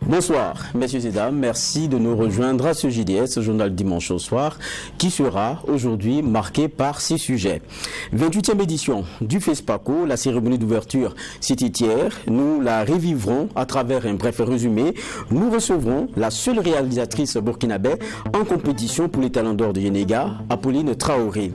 Bonsoir, messieurs et dames. Merci de nous rejoindre à ce JDS, ce journal dimanche au soir, qui sera aujourd'hui marqué par 6 sujets. 28e édition du FESPACO, la cérémonie d'ouverture c'était hier. Nous la revivrons à travers un bref résumé. Nous recevrons la seule réalisatrice burkinabé en compétition pour les talents d'or de Yenega, Apolline Traoré.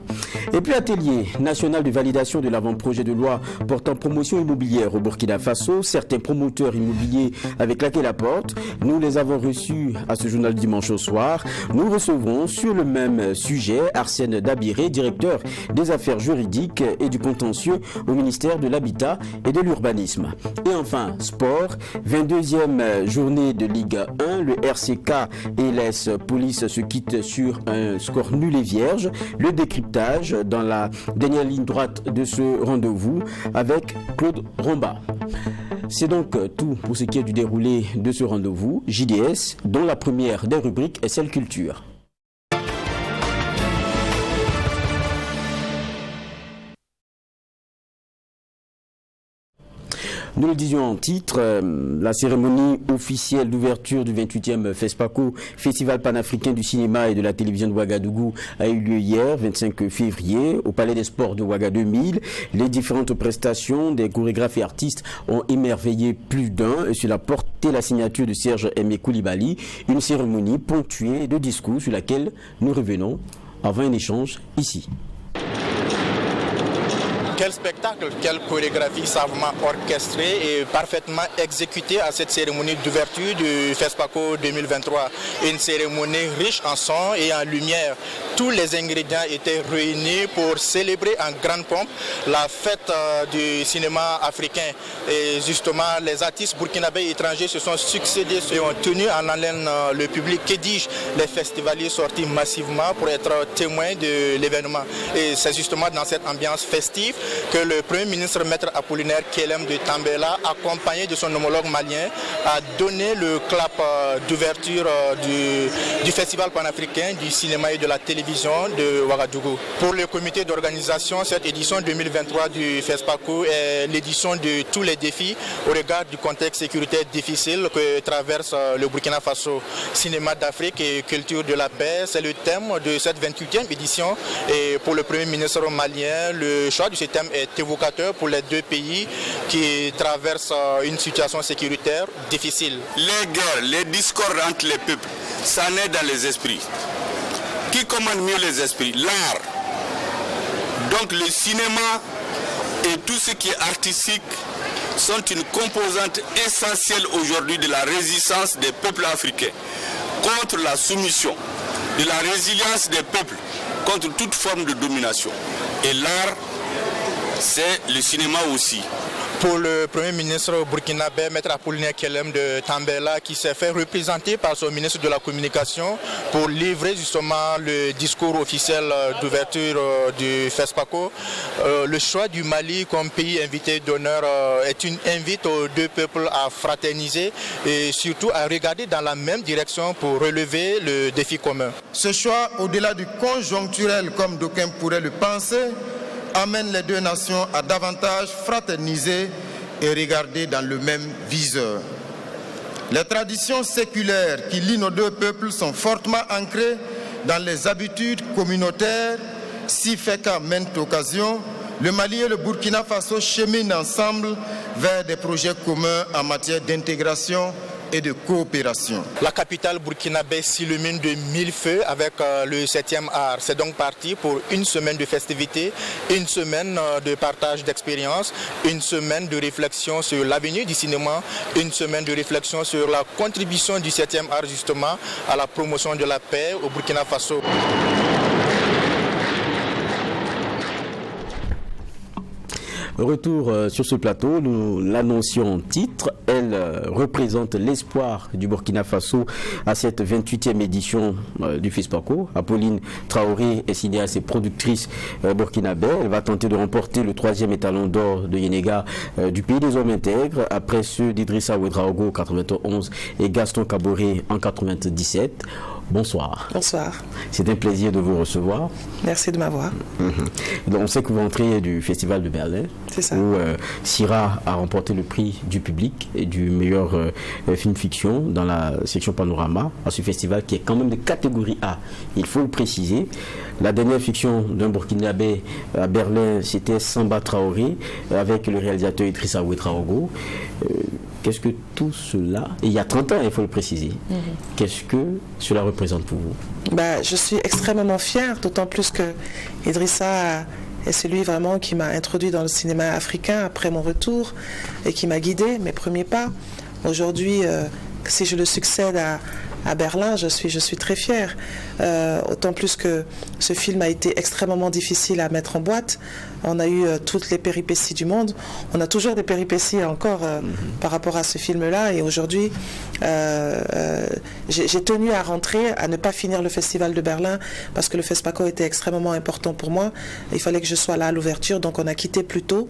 Et puis atelier national de validation de l'avant-projet de loi portant promotion immobilière au Burkina Faso. Certains promoteurs immobiliers avec claqué la porte. Nous les avons reçus à ce journal dimanche au soir. Nous recevrons sur le même sujet Arsène Dabiré, directeur des affaires juridiques et du contentieux au ministère de l'Habitat et de l'Urbanisme. Et enfin, sport, 22e journée de Ligue 1. Le RCK et l'AS Police se quittent sur un score nul et vierge. Le décryptage dans la dernière ligne droite de ce rendez-vous avec Claude Romba. C'est donc tout pour ce qui est du déroulé de ce rendez-vous JDS, dont la première des rubriques est celle culture. Nous le disions en titre, la cérémonie officielle d'ouverture du 28e FESPACO, Festival panafricain du cinéma et de la télévision de Ouagadougou, a eu lieu hier, 25 février, au Palais des Sports de Ouagadougou 2000. Les différentes prestations des chorégraphes et artistes ont émerveillé plus d'un et cela portait la signature de Serge Aimé Koulibaly, une cérémonie ponctuée de discours sur laquelle nous revenons avant un échange ici. Quel spectacle, quelle chorégraphie savamment orchestrée et parfaitement exécutée à cette cérémonie d'ouverture du FESPACO 2023. Une cérémonie riche en son et en lumière. Tous les ingrédients étaient réunis pour célébrer en grande pompe la fête du cinéma africain. Et justement, les artistes burkinabés et étrangers se sont succédés et ont tenu en haleine le public. Que dis-je, les festivaliers sortis massivement pour être témoins de l'événement. Et c'est justement dans cette ambiance festive que le Premier ministre Maître Apollinaire Kelem de Tambela, accompagné de son homologue malien, a donné le clap d'ouverture du Festival panafricain du cinéma et de la télévision de Ouagadougou. Pour le comité d'organisation, cette édition 2023 du FESPACO est l'édition de tous les défis au regard du contexte sécuritaire difficile que traverse le Burkina Faso. Cinéma d'Afrique et culture de la paix, c'est le thème de cette 28e édition. Et pour le Premier ministre malien, le choix de ce thème est évocateur pour les deux pays qui traversent une situation sécuritaire difficile. Les guerres, les discordes entre les peuples, ça naît dans les esprits. Qui commande mieux les esprits? L'art. Donc le cinéma et tout ce qui est artistique sont une composante essentielle aujourd'hui de la résistance des peuples africains contre la soumission, de la résilience des peuples contre toute forme de domination. Et l'art, c'est le cinéma aussi. Pour le Premier ministre burkinabé, Maître Apollinaire Kelem de Tambela, qui s'est fait représenter par son ministre de la Communication pour livrer justement le discours officiel d'ouverture du FESPACO, le choix du Mali comme pays invité d'honneur est une invite aux deux peuples à fraterniser et surtout à regarder dans la même direction pour relever le défi commun. Ce choix, au-delà du conjoncturel comme d'aucuns pourraient le penser, amène les deux nations à davantage fraterniser et regarder dans le même viseur. Les traditions séculaires qui lient nos deux peuples sont fortement ancrées dans les habitudes communautaires, si fait qu'à maintes occasions, le Mali et le Burkina Faso cheminent ensemble vers des projets communs en matière d'intégration et de coopération. La capitale burkinabé s'illumine de 1000 feux avec le 7e art. C'est donc parti pour une semaine de festivités, une semaine de partage d'expériences, une semaine de réflexion sur l'avenir du cinéma, une semaine de réflexion sur la contribution du 7e art justement à la promotion de la paix au Burkina Faso. Retour sur ce plateau, nous l'annoncions en titre. Elle représente l'espoir du Burkina Faso à cette 28e édition du FESPACO. Apolline Traoré est cinéaste et productrice burkinabé. Elle va tenter de remporter le 3e étalon d'or de Yenega du pays des hommes intègres après ceux d'Idrissa Ouedraogo en 91 et Gaston Kaboré en 97. bonsoir. Bonsoir. C'est un plaisir de vous recevoir. Merci de m'avoir. Donc, on sait que vous entrez du Festival de Berlin, C'est ça. où Syrah a remporté le prix du public et du meilleur film fiction dans la section Panorama, à ce festival qui est quand même de catégorie A. Il faut le préciser. La dernière fiction d'un Burkinabé à Berlin, c'était Samba Traoré, avec le réalisateur Idrissa Ouedraogo. Qu'est-ce que tout cela, et il y a 30 ans, il faut le préciser, qu'est-ce que cela représente pour vous? Je suis extrêmement fière, d'autant plus que Idrissa est celui vraiment qui m'a introduit dans le cinéma africain après mon retour et qui m'a guidé mes premiers pas. Aujourd'hui, si je le succède à Berlin, je suis très fière. Autant plus que ce film a été extrêmement difficile à mettre en boîte. On a eu toutes les péripéties du monde. On a toujours des péripéties encore par rapport à ce film-là. Et aujourd'hui, j'ai tenu à rentrer, à ne pas finir le Festival de Berlin parce que le FESPACO était extrêmement important pour moi. Il fallait que je sois là à l'ouverture. Donc on a quitté plus tôt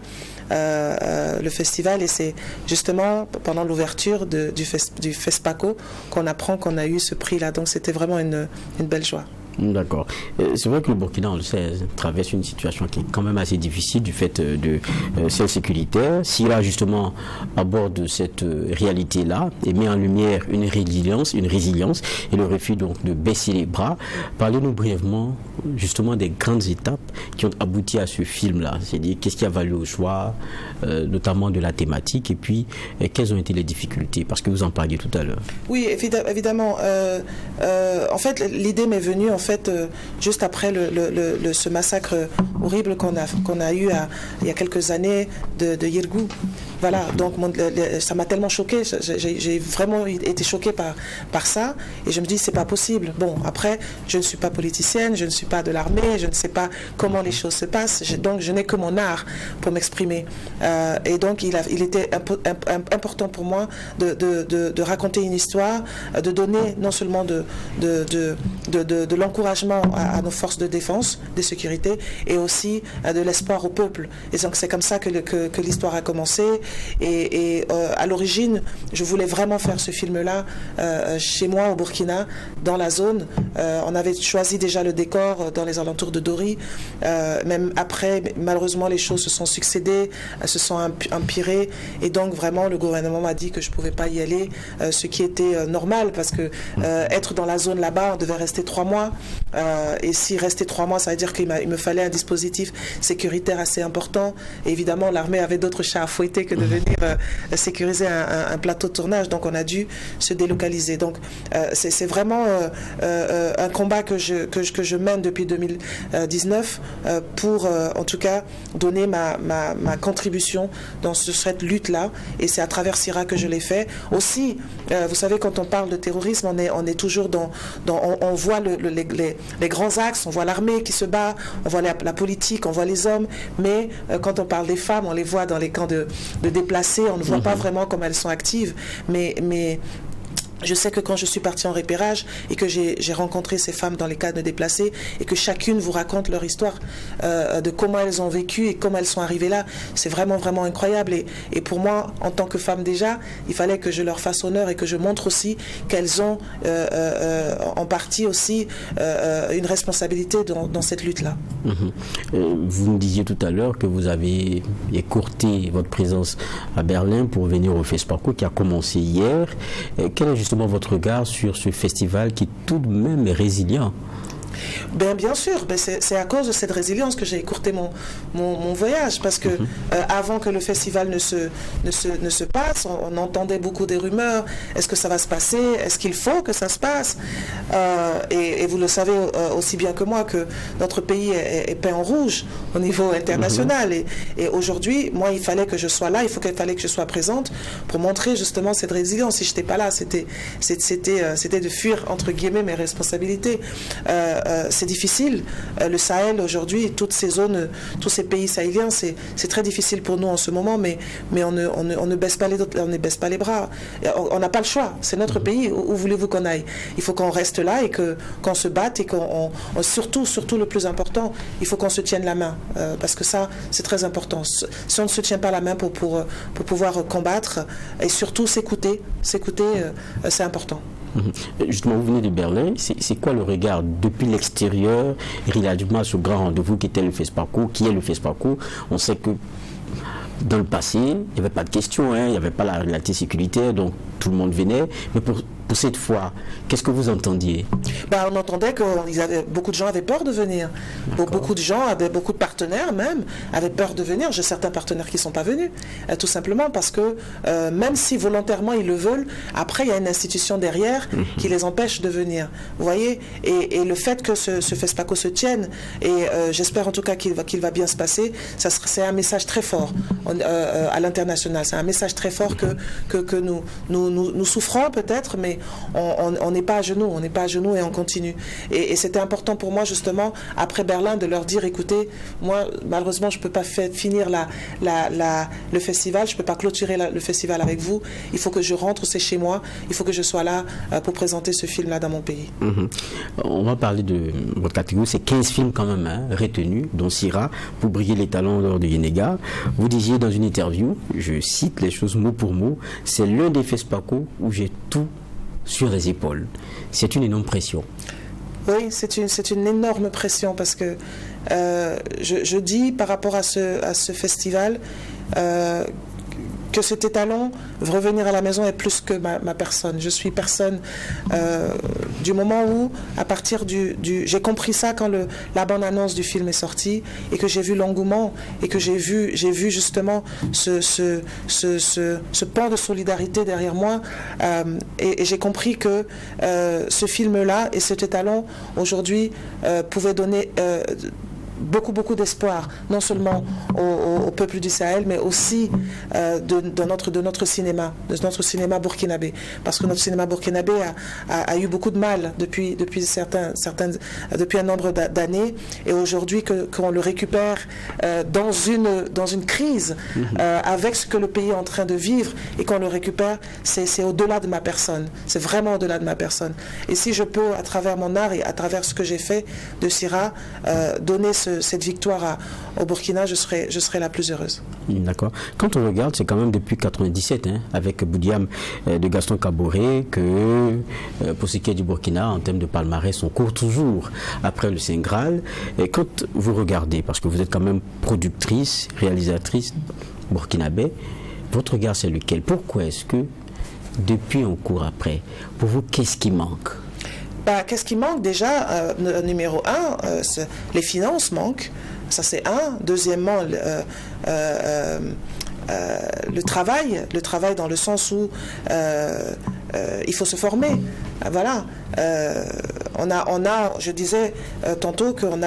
le festival et c'est justement pendant l'ouverture du FESPACO qu'on apprend qu'on a eu ce prix-là. Donc c'était vraiment une belle joie. D'accord. C'est vrai que le Burkina, on le sait, traverse une situation qui est quand même assez difficile du fait de celle sécuritaire. Syrah, justement, aborde cette réalité-là et met en lumière une résilience et le refus donc de baisser les bras. Parlez-nous brièvement, justement, des grandes étapes qui ont abouti à ce film-là. C'est-à-dire, qu'est-ce qui a valu au choix, notamment de la thématique, et puis, quelles ont été les difficultés? Parce que vous en parliez tout à l'heure. Oui, évidemment. En fait, l'idée m'est venue, juste après ce massacre horrible qu'on a eu il y a quelques années de Yirgou. Voilà, donc ça m'a tellement choquée, j'ai vraiment été choquée par ça, et je me dis c'est pas possible. Bon, après, je ne suis pas politicienne, je ne suis pas de l'armée, je ne sais pas comment les choses se passent, donc je n'ai que mon art pour m'exprimer. Et donc il était important pour moi de raconter une histoire, de donner non seulement de l'encouragement à nos forces de défense, de sécurité, et aussi de l'espoir au peuple. Et donc c'est comme ça que l'histoire a commencé. Et à l'origine, je voulais vraiment faire ce film-là chez moi au Burkina, dans la zone. On avait choisi déjà le décor dans les alentours de Dori. Même après, malheureusement, les choses se sont succédées, se sont empirées. Et donc, vraiment, le gouvernement m'a dit que je ne pouvais pas y aller, ce qui était normal, parce que être dans la zone là-bas, on devait rester 3 mois. Et si rester 3 mois, ça veut dire qu'il me fallait un dispositif sécuritaire assez important. Et évidemment, l'armée avait d'autres chats à fouetter que de venir sécuriser un plateau de tournage. Donc, on a dû se délocaliser. Donc, c'est vraiment un combat que je mène depuis 2019 pour, en tout cas, donner ma contribution dans cette lutte-là. Et c'est à travers Syrah que je l'ai fait. Aussi, vous savez, quand on parle de terrorisme, on est toujours on voit les grands axes, on voit l'armée qui se bat, on voit la politique, on voit les hommes, mais quand on parle des femmes, on les voit dans les camps de déplacés, on ne voit pas vraiment comment elles sont actives, mais je sais que quand je suis partie en repérage et que j'ai rencontré ces femmes dans les cas de déplacés et que chacune vous raconte leur histoire de comment elles ont vécu et comment elles sont arrivées là, c'est vraiment, vraiment incroyable. Et pour moi, en tant que femme déjà, il fallait que je leur fasse honneur et que je montre aussi qu'elles ont en partie aussi une responsabilité dans cette lutte-là. Vous me disiez tout à l'heure que vous avez écourté votre présence à Berlin pour venir au FESPACO qui a commencé hier. Quel est justement votre regard sur ce festival qui tout de même est résilient? Bien sûr, c'est à cause de cette résilience que j'ai écourté mon voyage, parce que avant que le festival ne se passe, on entendait beaucoup des rumeurs. Est-ce que ça va se passer? Est-ce qu'il faut que ça se passe? Et vous le savez aussi bien que moi que notre pays est peint en rouge au niveau international. Et aujourd'hui, moi, il fallait que je sois là, il fallait que je sois présente pour montrer justement cette résilience. Si je n'étais pas là, c'était de fuir, entre guillemets, mes responsabilités. C'est difficile. Le Sahel aujourd'hui, toutes ces zones, tous ces pays sahéliens, c'est très difficile pour nous en ce moment, mais on ne baisse pas les bras. On n'a pas le choix. C'est notre pays. Où voulez-vous qu'on aille? Il faut qu'on reste là et qu'on se batte et surtout le plus important, il faut qu'on se tienne la main parce que ça, c'est très important. Si on ne se tient pas la main pour pouvoir combattre et surtout s'écouter, c'est important. Justement, vous venez de Berlin. C'est quoi le regard depuis l'extérieur relativement à ce grand rendez-vous qui était le FESPACO, qui est le FESPACO? On sait que dans le passé, il n'y avait pas de question, il n'y avait pas la réalité sécuritaire, donc tout le monde venait. Mais pour cette fois, qu'est-ce que vous entendiez? On entendait que beaucoup de gens avaient peur de venir. Beaucoup de gens, beaucoup de partenaires même, avaient peur de venir. J'ai certains partenaires qui ne sont pas venus, tout simplement parce que même si volontairement ils le veulent, après il y a une institution derrière qui les empêche de venir. Vous voyez, et le fait que ce FESPACO se tienne, et j'espère en tout cas qu'il va bien se passer, c'est un message très fort à l'international. C'est un message très fort que nous souffrons peut-être, mais on n'est pas à genoux, et on continue. Et c'était important pour moi justement, après Berlin, de leur dire, écoutez, moi malheureusement je ne peux pas finir le festival, je ne peux pas clôturer le festival avec vous, il faut que je rentre, c'est chez moi, il faut que je sois là pour présenter ce film-là dans mon pays. On va parler de votre catégorie, c'est 15 films quand même retenus, dont Sira, pour briller les talents lors de Yenega. Vous disiez dans une interview, je cite les choses mot pour mot, c'est l'un des FESPACO où j'ai tout sur les épaules. C'est une énorme pression. Oui, c'est une énorme pression parce que je dis par rapport à ce festival que cet étalon, revenir à la maison, est plus que ma personne. Je suis personne du moment où, à partir j'ai compris ça quand la bande-annonce du film est sortie et que j'ai vu l'engouement et que j'ai vu justement ce pan de solidarité derrière moi et j'ai compris que ce film-là et cet étalon, aujourd'hui, pouvait donner beaucoup d'espoir, non seulement au peuple du Sahel, mais aussi de notre cinéma burkinabé. Parce que notre cinéma burkinabé a eu beaucoup de mal depuis un nombre d'années, et aujourd'hui qu'on le récupère dans une crise avec ce que le pays est en train de vivre, et qu'on le récupère, c'est au-delà de ma personne. C'est vraiment au-delà de ma personne. Et si je peux, à travers mon art et à travers ce que j'ai fait de Sira, donner cette victoire au Burkina, je serai la plus heureuse. D'accord. Quand on regarde, c'est quand même depuis 1997, avec Boudiam de Gaston Kaboré, que pour ce qui est du Burkina, en termes de palmarès, on court toujours après le Saint Graal. Et quand vous regardez, parce que vous êtes quand même productrice, réalisatrice burkinabé, votre regard c'est lequel? Pourquoi est-ce que depuis on court après? Pour vous, qu'est-ce qui manque? Qu'est-ce qui manque déjà? Numéro un, les finances manquent. Ça c'est un. Deuxièmement, le travail dans le sens où il faut se former. Voilà. Je disais tantôt qu'on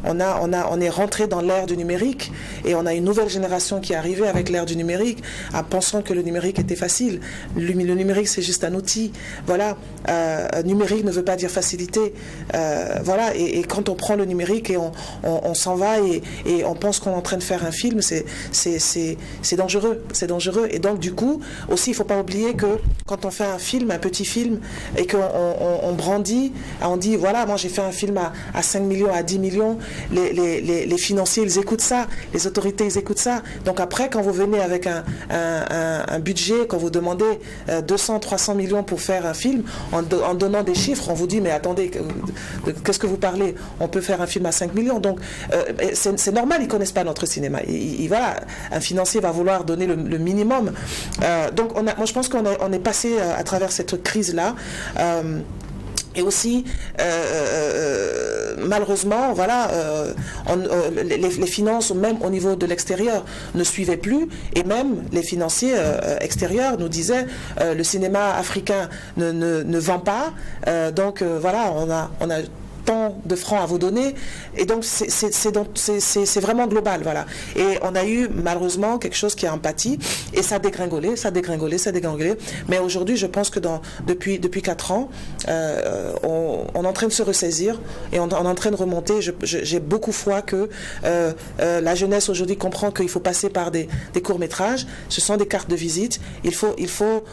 on est rentré dans l'ère du numérique, et on a une nouvelle génération qui est arrivée avec l'ère du numérique en pensant que le numérique était facile. Le numérique, c'est juste un outil. Voilà. Numérique ne veut pas dire facilité. Voilà. Et quand on prend le numérique et on s'en va et on pense qu'on est en train de faire un film, c'est dangereux. C'est dangereux. Et donc, du coup, aussi, il ne faut pas oublier que quand on fait un film, un petit film, et qu'on brandit, on dit, voilà, moi j'ai fait un film à 5 millions, à 10 millions, les financiers, ils écoutent ça, les autorités, ils écoutent ça. Donc après, quand vous venez avec un budget, quand vous demandez 200, 300 millions pour faire un film, en donnant des chiffres, on vous dit, mais attendez, qu'est-ce que vous parlez? On peut faire un film à 5 millions. Donc, c'est normal, ils ne connaissent pas notre cinéma. Voilà, un financier va vouloir donner le minimum. Donc, moi, je pense qu'on est passé à travers cette crise-là. Et aussi, malheureusement, voilà, les finances, même au niveau de l'extérieur, ne suivaient plus. Et même les financiers extérieurs nous disaient le cinéma africain ne vend pas. Donc voilà, on a tant de francs à vous donner, et donc c'est vraiment global, voilà. Et on a eu malheureusement quelque chose qui a empathie, et ça a dégringolé, mais aujourd'hui je pense que depuis 4 ans on est en train de se ressaisir, et on est en train de remonter. J'ai beaucoup foi que la jeunesse aujourd'hui comprend qu'il faut passer par des courts-métrages. Ce sont des cartes de visite.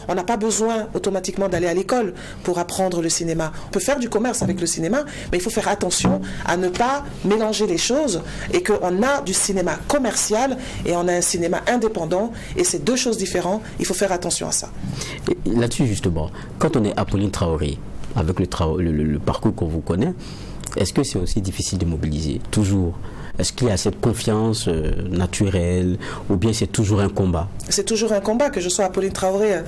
On n'a pas besoin automatiquement d'aller à l'école pour apprendre le cinéma. On peut faire du commerce avec le cinéma, mais il faut faire attention à ne pas mélanger les choses et qu'on a du cinéma commercial et on a un cinéma indépendant et c'est deux choses différentes. Il faut faire attention à ça. Là-dessus, justement, quand on est Apolline Traoré, avec le parcours qu'on vous connaît, est-ce que c'est aussi difficile de mobiliser? Toujours. Est-ce qu'il y a cette confiance naturelle ou bien c'est toujours un combat? C'est toujours un combat, que je sois Apolline Traoré,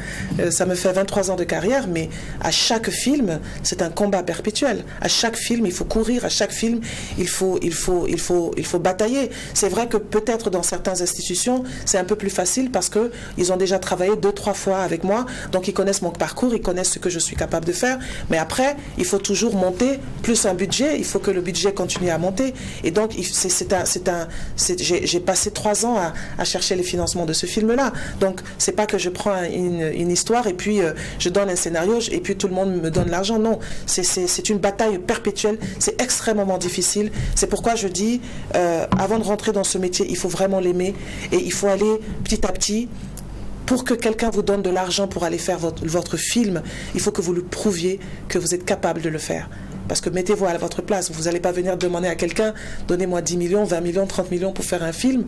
ça me fait 23 ans de carrière, mais à chaque film, c'est un combat perpétuel. À chaque film, il faut courir, à chaque film, il faut batailler. C'est vrai que peut-être dans certaines institutions, c'est un peu plus facile parce qu'ils ont déjà travaillé 2-3 fois avec moi, donc ils connaissent mon parcours, ils connaissent ce que je suis capable de faire, mais après, il faut toujours monter, plus un budget, il faut que le budget continue à monter, et donc j'ai passé 3 ans à chercher les financements de ce film-là. Donc, c'est pas que je prends une histoire et puis je donne un scénario et puis tout le monde me donne l'argent. Non, c'est une bataille perpétuelle. C'est extrêmement difficile. C'est pourquoi je dis, avant de rentrer dans ce métier, il faut vraiment l'aimer et il faut aller petit à petit. Pour que quelqu'un vous donne de l'argent pour aller faire votre film, il faut que vous lui prouviez que vous êtes capable de le faire. Parce que mettez-vous à votre place. Vous n'allez pas venir demander à quelqu'un, donnez-moi 10 millions, 20 millions, 30 millions pour faire un film.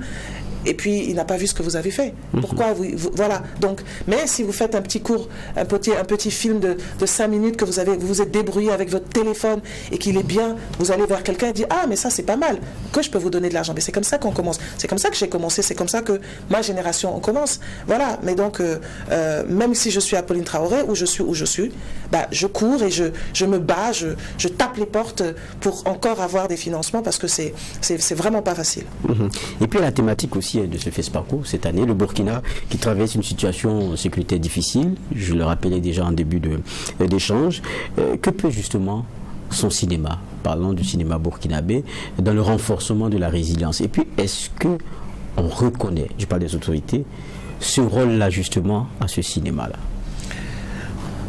Et puis, il n'a pas vu ce que vous avez fait. Pourquoi voilà. Donc, mais si vous faites un petit cours, un petit film de 5 minutes, que vous vous êtes débrouillé avec votre téléphone et qu'il est bien, vous allez voir quelqu'un et dire « Ah, mais ça, c'est pas mal. Que je peux vous donner de l'argent ?» Mais c'est comme ça qu'on commence. C'est comme ça que j'ai commencé. C'est comme ça que ma génération, on commence. Voilà. Mais donc, même si je suis Apolline Traoré, où je suis, bah, je cours et je me bats, je tape les portes pour encore avoir des financements parce que c'est vraiment pas facile. Et puis, la thématique aussi de ce FESPACO cette année, le Burkina qui traverse une situation sécuritaire difficile, je le rappelais déjà en début d'échange, que peut justement son cinéma, parlons du cinéma burkinabé, dans le renforcement de la résilience? Et puis est-ce que on reconnaît, je parle des autorités, ce rôle-là justement à ce cinéma-là?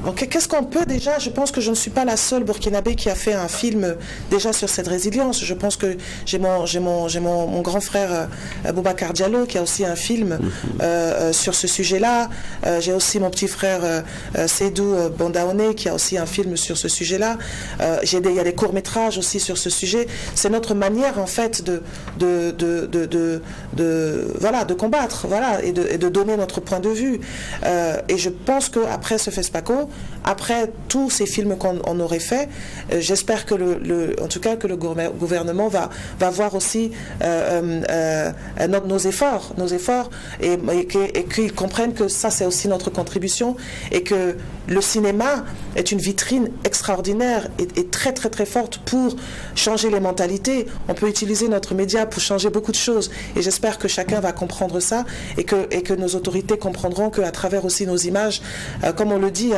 Ok, qu'est-ce qu'on peut déjà? Je pense que je ne suis pas la seule burkinabé qui a fait un film déjà sur cette résilience. Je pense que j'ai mon grand frère Boubacar Diallo qui a aussi un film sur ce sujet-là. J'ai aussi mon petit frère Seydou Bondaoné qui a aussi un film sur ce sujet-là. Il y a des courts-métrages aussi sur ce sujet. C'est notre manière en fait de combattre, voilà, et de donner notre point de vue. Et je pense qu'après ce FESPACO, après tous ces films qu'on aurait fait, j'espère que en tout cas que le gouvernement va voir aussi nos efforts et qu'ils comprennent que ça c'est aussi notre contribution et que le cinéma est une vitrine extraordinaire et très très très forte pour changer les mentalités. On peut utiliser notre média pour changer beaucoup de choses et j'espère que chacun va comprendre ça et que nos autorités comprendront qu'à travers aussi nos images, comme on le dit,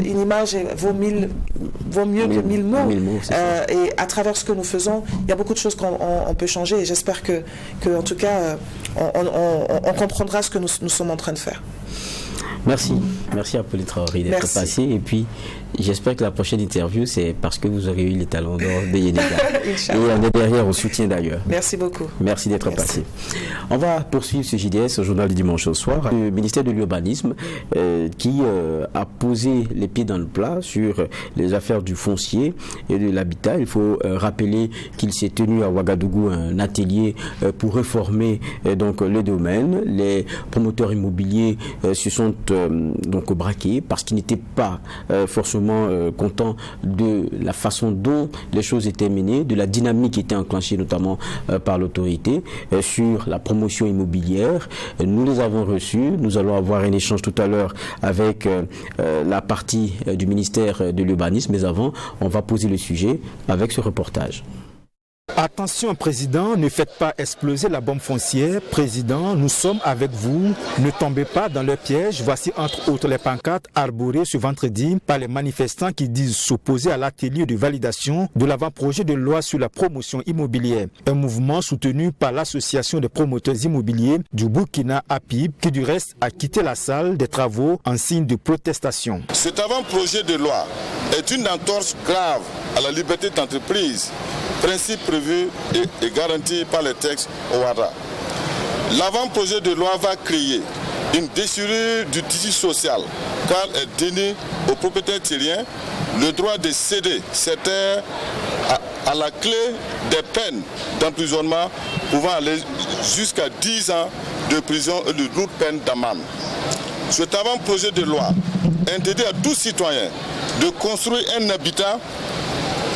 une image vaut mieux que 1000 mots. Et à travers ce que nous faisons, il y a beaucoup de choses qu'on peut changer et j'espère que en tout cas, on comprendra ce que nous sommes en train de faire. Merci Apolline Traoré d'être passé et puis j'espère que la prochaine interview c'est parce que vous aurez eu les talons d'or de Yenega. Et on est derrière au soutien d'ailleurs. Merci beaucoup. Merci d'être passé. On va poursuivre ce JDS au journal du dimanche au soir. Le ministère de l'Urbanisme qui a posé les pieds dans le plat sur les affaires du foncier et de l'habitat. Il faut rappeler qu'il s'est tenu à Ouagadougou un atelier pour réformer donc le domaine. Les promoteurs immobiliers se sont donc braqués parce qu'ils n'étaient pas forcément contents de la façon dont les choses étaient menées, de la dynamique qui était enclenchée notamment par l'autorité sur la promotion immobilière. Nous les avons reçus. Nous allons avoir un échange tout à l'heure avec la partie du ministère de l'Urbanisme. Mais avant, on va poser le sujet avec ce reportage. Attention, Président, ne faites pas exploser la bombe foncière. Président, nous sommes avec vous. Ne tombez pas dans le piège. Voici entre autres les pancartes arborées ce vendredi par les manifestants qui disent s'opposer à l'atelier de validation de l'avant-projet de loi sur la promotion immobilière. Un mouvement soutenu par l'association des promoteurs immobiliers du Burkina APIB qui du reste a quitté la salle des travaux en signe de protestation. Cet avant-projet de loi est une entorse grave à la liberté d'entreprise, principe prévu et garanti par les textes OHADA. L'avant-projet de loi va créer une déchirure du tissu social car elle dénie aux propriétaires terriens le droit de céder cette terre à la clé des peines d'emprisonnement pouvant aller jusqu'à 10 ans de prison et de lourdes peines d'amende. Cet avant-projet de loi interdit à tout citoyen de construire un habitat,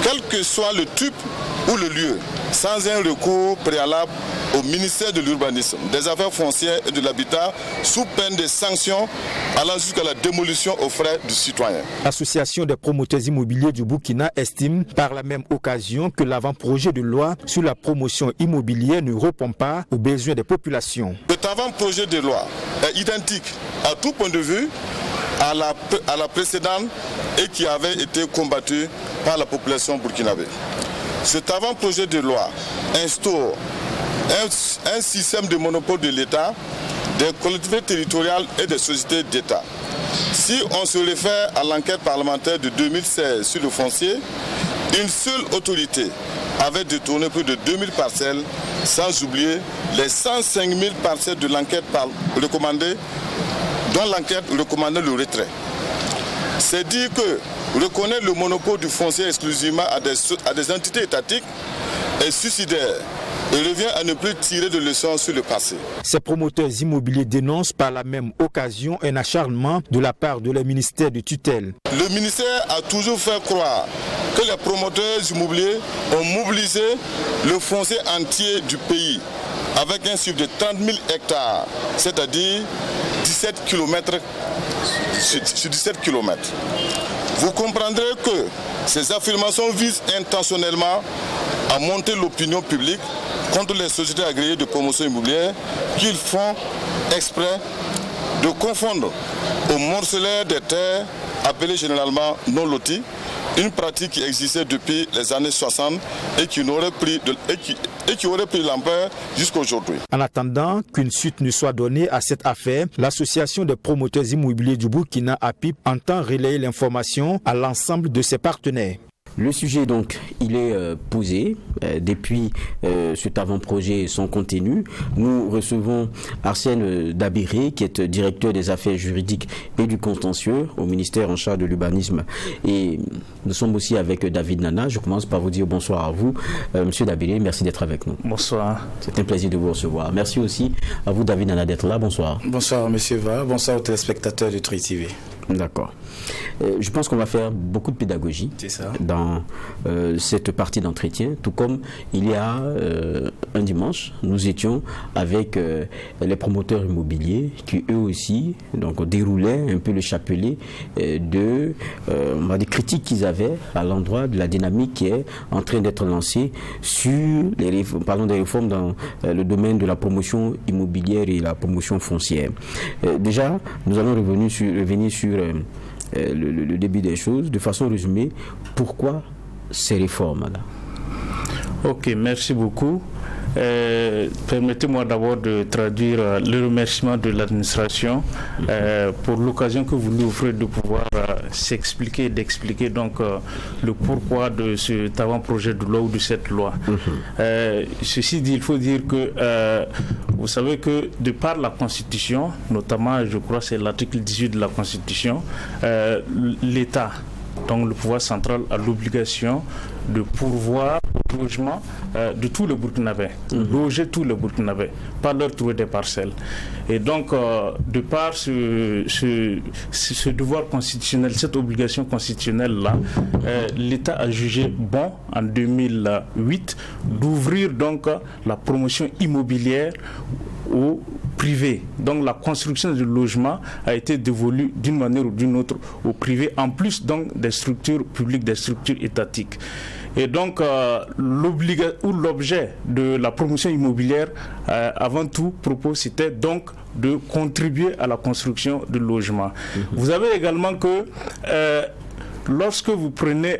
quel que soit le type ou le lieu, sans un recours préalable au ministère de l'Urbanisme, des Affaires foncières et de l'Habitat, sous peine de sanctions allant jusqu'à la démolition aux frais du citoyen. L'Association des promoteurs immobiliers du Burkina estime par la même occasion que l'avant-projet de loi sur la promotion immobilière ne répond pas aux besoins des populations. Cet avant-projet de loi est identique à tout point de vue à la précédente et qui avait été combattue par la population burkinabé. Cet avant-projet de loi instaure un système de monopole de l'État, des collectivités territoriales et des sociétés d'État. Si on se réfère à l'enquête parlementaire de 2016 sur le foncier, une seule autorité avait détourné plus de 2000 parcelles, sans oublier les 105 000 parcelles de l'enquête recommandée, dont l'enquête recommandait le retrait. C'est dire que reconnaître le monopole du foncier exclusivement à des entités étatiques est suicidaire et revient à ne plus tirer de leçons sur le passé. Ces promoteurs immobiliers dénoncent par la même occasion un acharnement de la part de leur ministère de tutelle. Le ministère a toujours fait croire que les promoteurs immobiliers ont mobilisé le foncier entier du pays avec un chiffre de 30 000 hectares, c'est-à-dire 17 km sur 17 km. Vous comprendrez que ces affirmations visent intentionnellement à monter l'opinion publique contre les sociétés agréées de promotion immobilière qu'ils font exprès de confondre au morcelaire des terres appelées généralement non loties, une pratique qui existait depuis les années 60 et qui aurait pris l'ampleur jusqu'à aujourd'hui. En attendant qu'une suite ne soit donnée à cette affaire, l'Association des promoteurs immobiliers du Burkina APIP entend relayer l'information à l'ensemble de ses partenaires. Le sujet, donc, il est posé depuis cet avant-projet et son contenu. Nous recevons Arsène Dabéré, qui est directeur des affaires juridiques et du contentieux au ministère en charge de l'urbanisme. Et nous sommes aussi avec David Nana. Je commence par vous dire bonsoir à vous. Monsieur Dabéré, merci d'être avec nous. Bonsoir. C'est un plaisir de vous recevoir. Merci aussi à vous, David Nana, d'être là. Bonsoir. Bonsoir, monsieur Va. Bonsoir aux téléspectateurs de Tri TV. D'accord. Je pense qu'on va faire beaucoup de pédagogie dans cette partie d'entretien, tout comme il y a un dimanche, nous étions avec les promoteurs immobiliers qui eux aussi donc, déroulaient un peu le chapelet de des critiques qu'ils avaient à l'endroit de la dynamique qui est en train d'être lancée sur des réformes dans le domaine de la promotion immobilière et la promotion foncière. Déjà, nous allons revenir sur le début des choses, de façon résumée, pourquoi ces réformes-là? Ok, merci beaucoup. Permettez-moi d'abord de traduire le remerciement de l'administration pour l'occasion que vous nous offrez de pouvoir s'expliquer et d'expliquer donc le pourquoi de cet avant-projet de loi ou de cette loi. Ceci dit, il faut dire que vous savez que de par la Constitution, notamment je crois c'est l'article 18 de la Constitution, l'État, donc le pouvoir central, a l'obligation de pourvoir au logement de tous les Burkinabés, loger tous les Burkinabés, pas leur trouver des parcelles. Et donc, de par ce devoir constitutionnel, cette obligation constitutionnelle-là, l'État a jugé bon, en 2008, d'ouvrir donc la promotion immobilière au privé. Donc la construction du logement a été dévolue d'une manière ou d'une autre au privé, en plus donc des structures publiques, des structures étatiques. Et donc l'objet de la promotion immobilière, avant tout propos, c'était donc de contribuer à la construction de logements. Vous avez également que lorsque vous prenez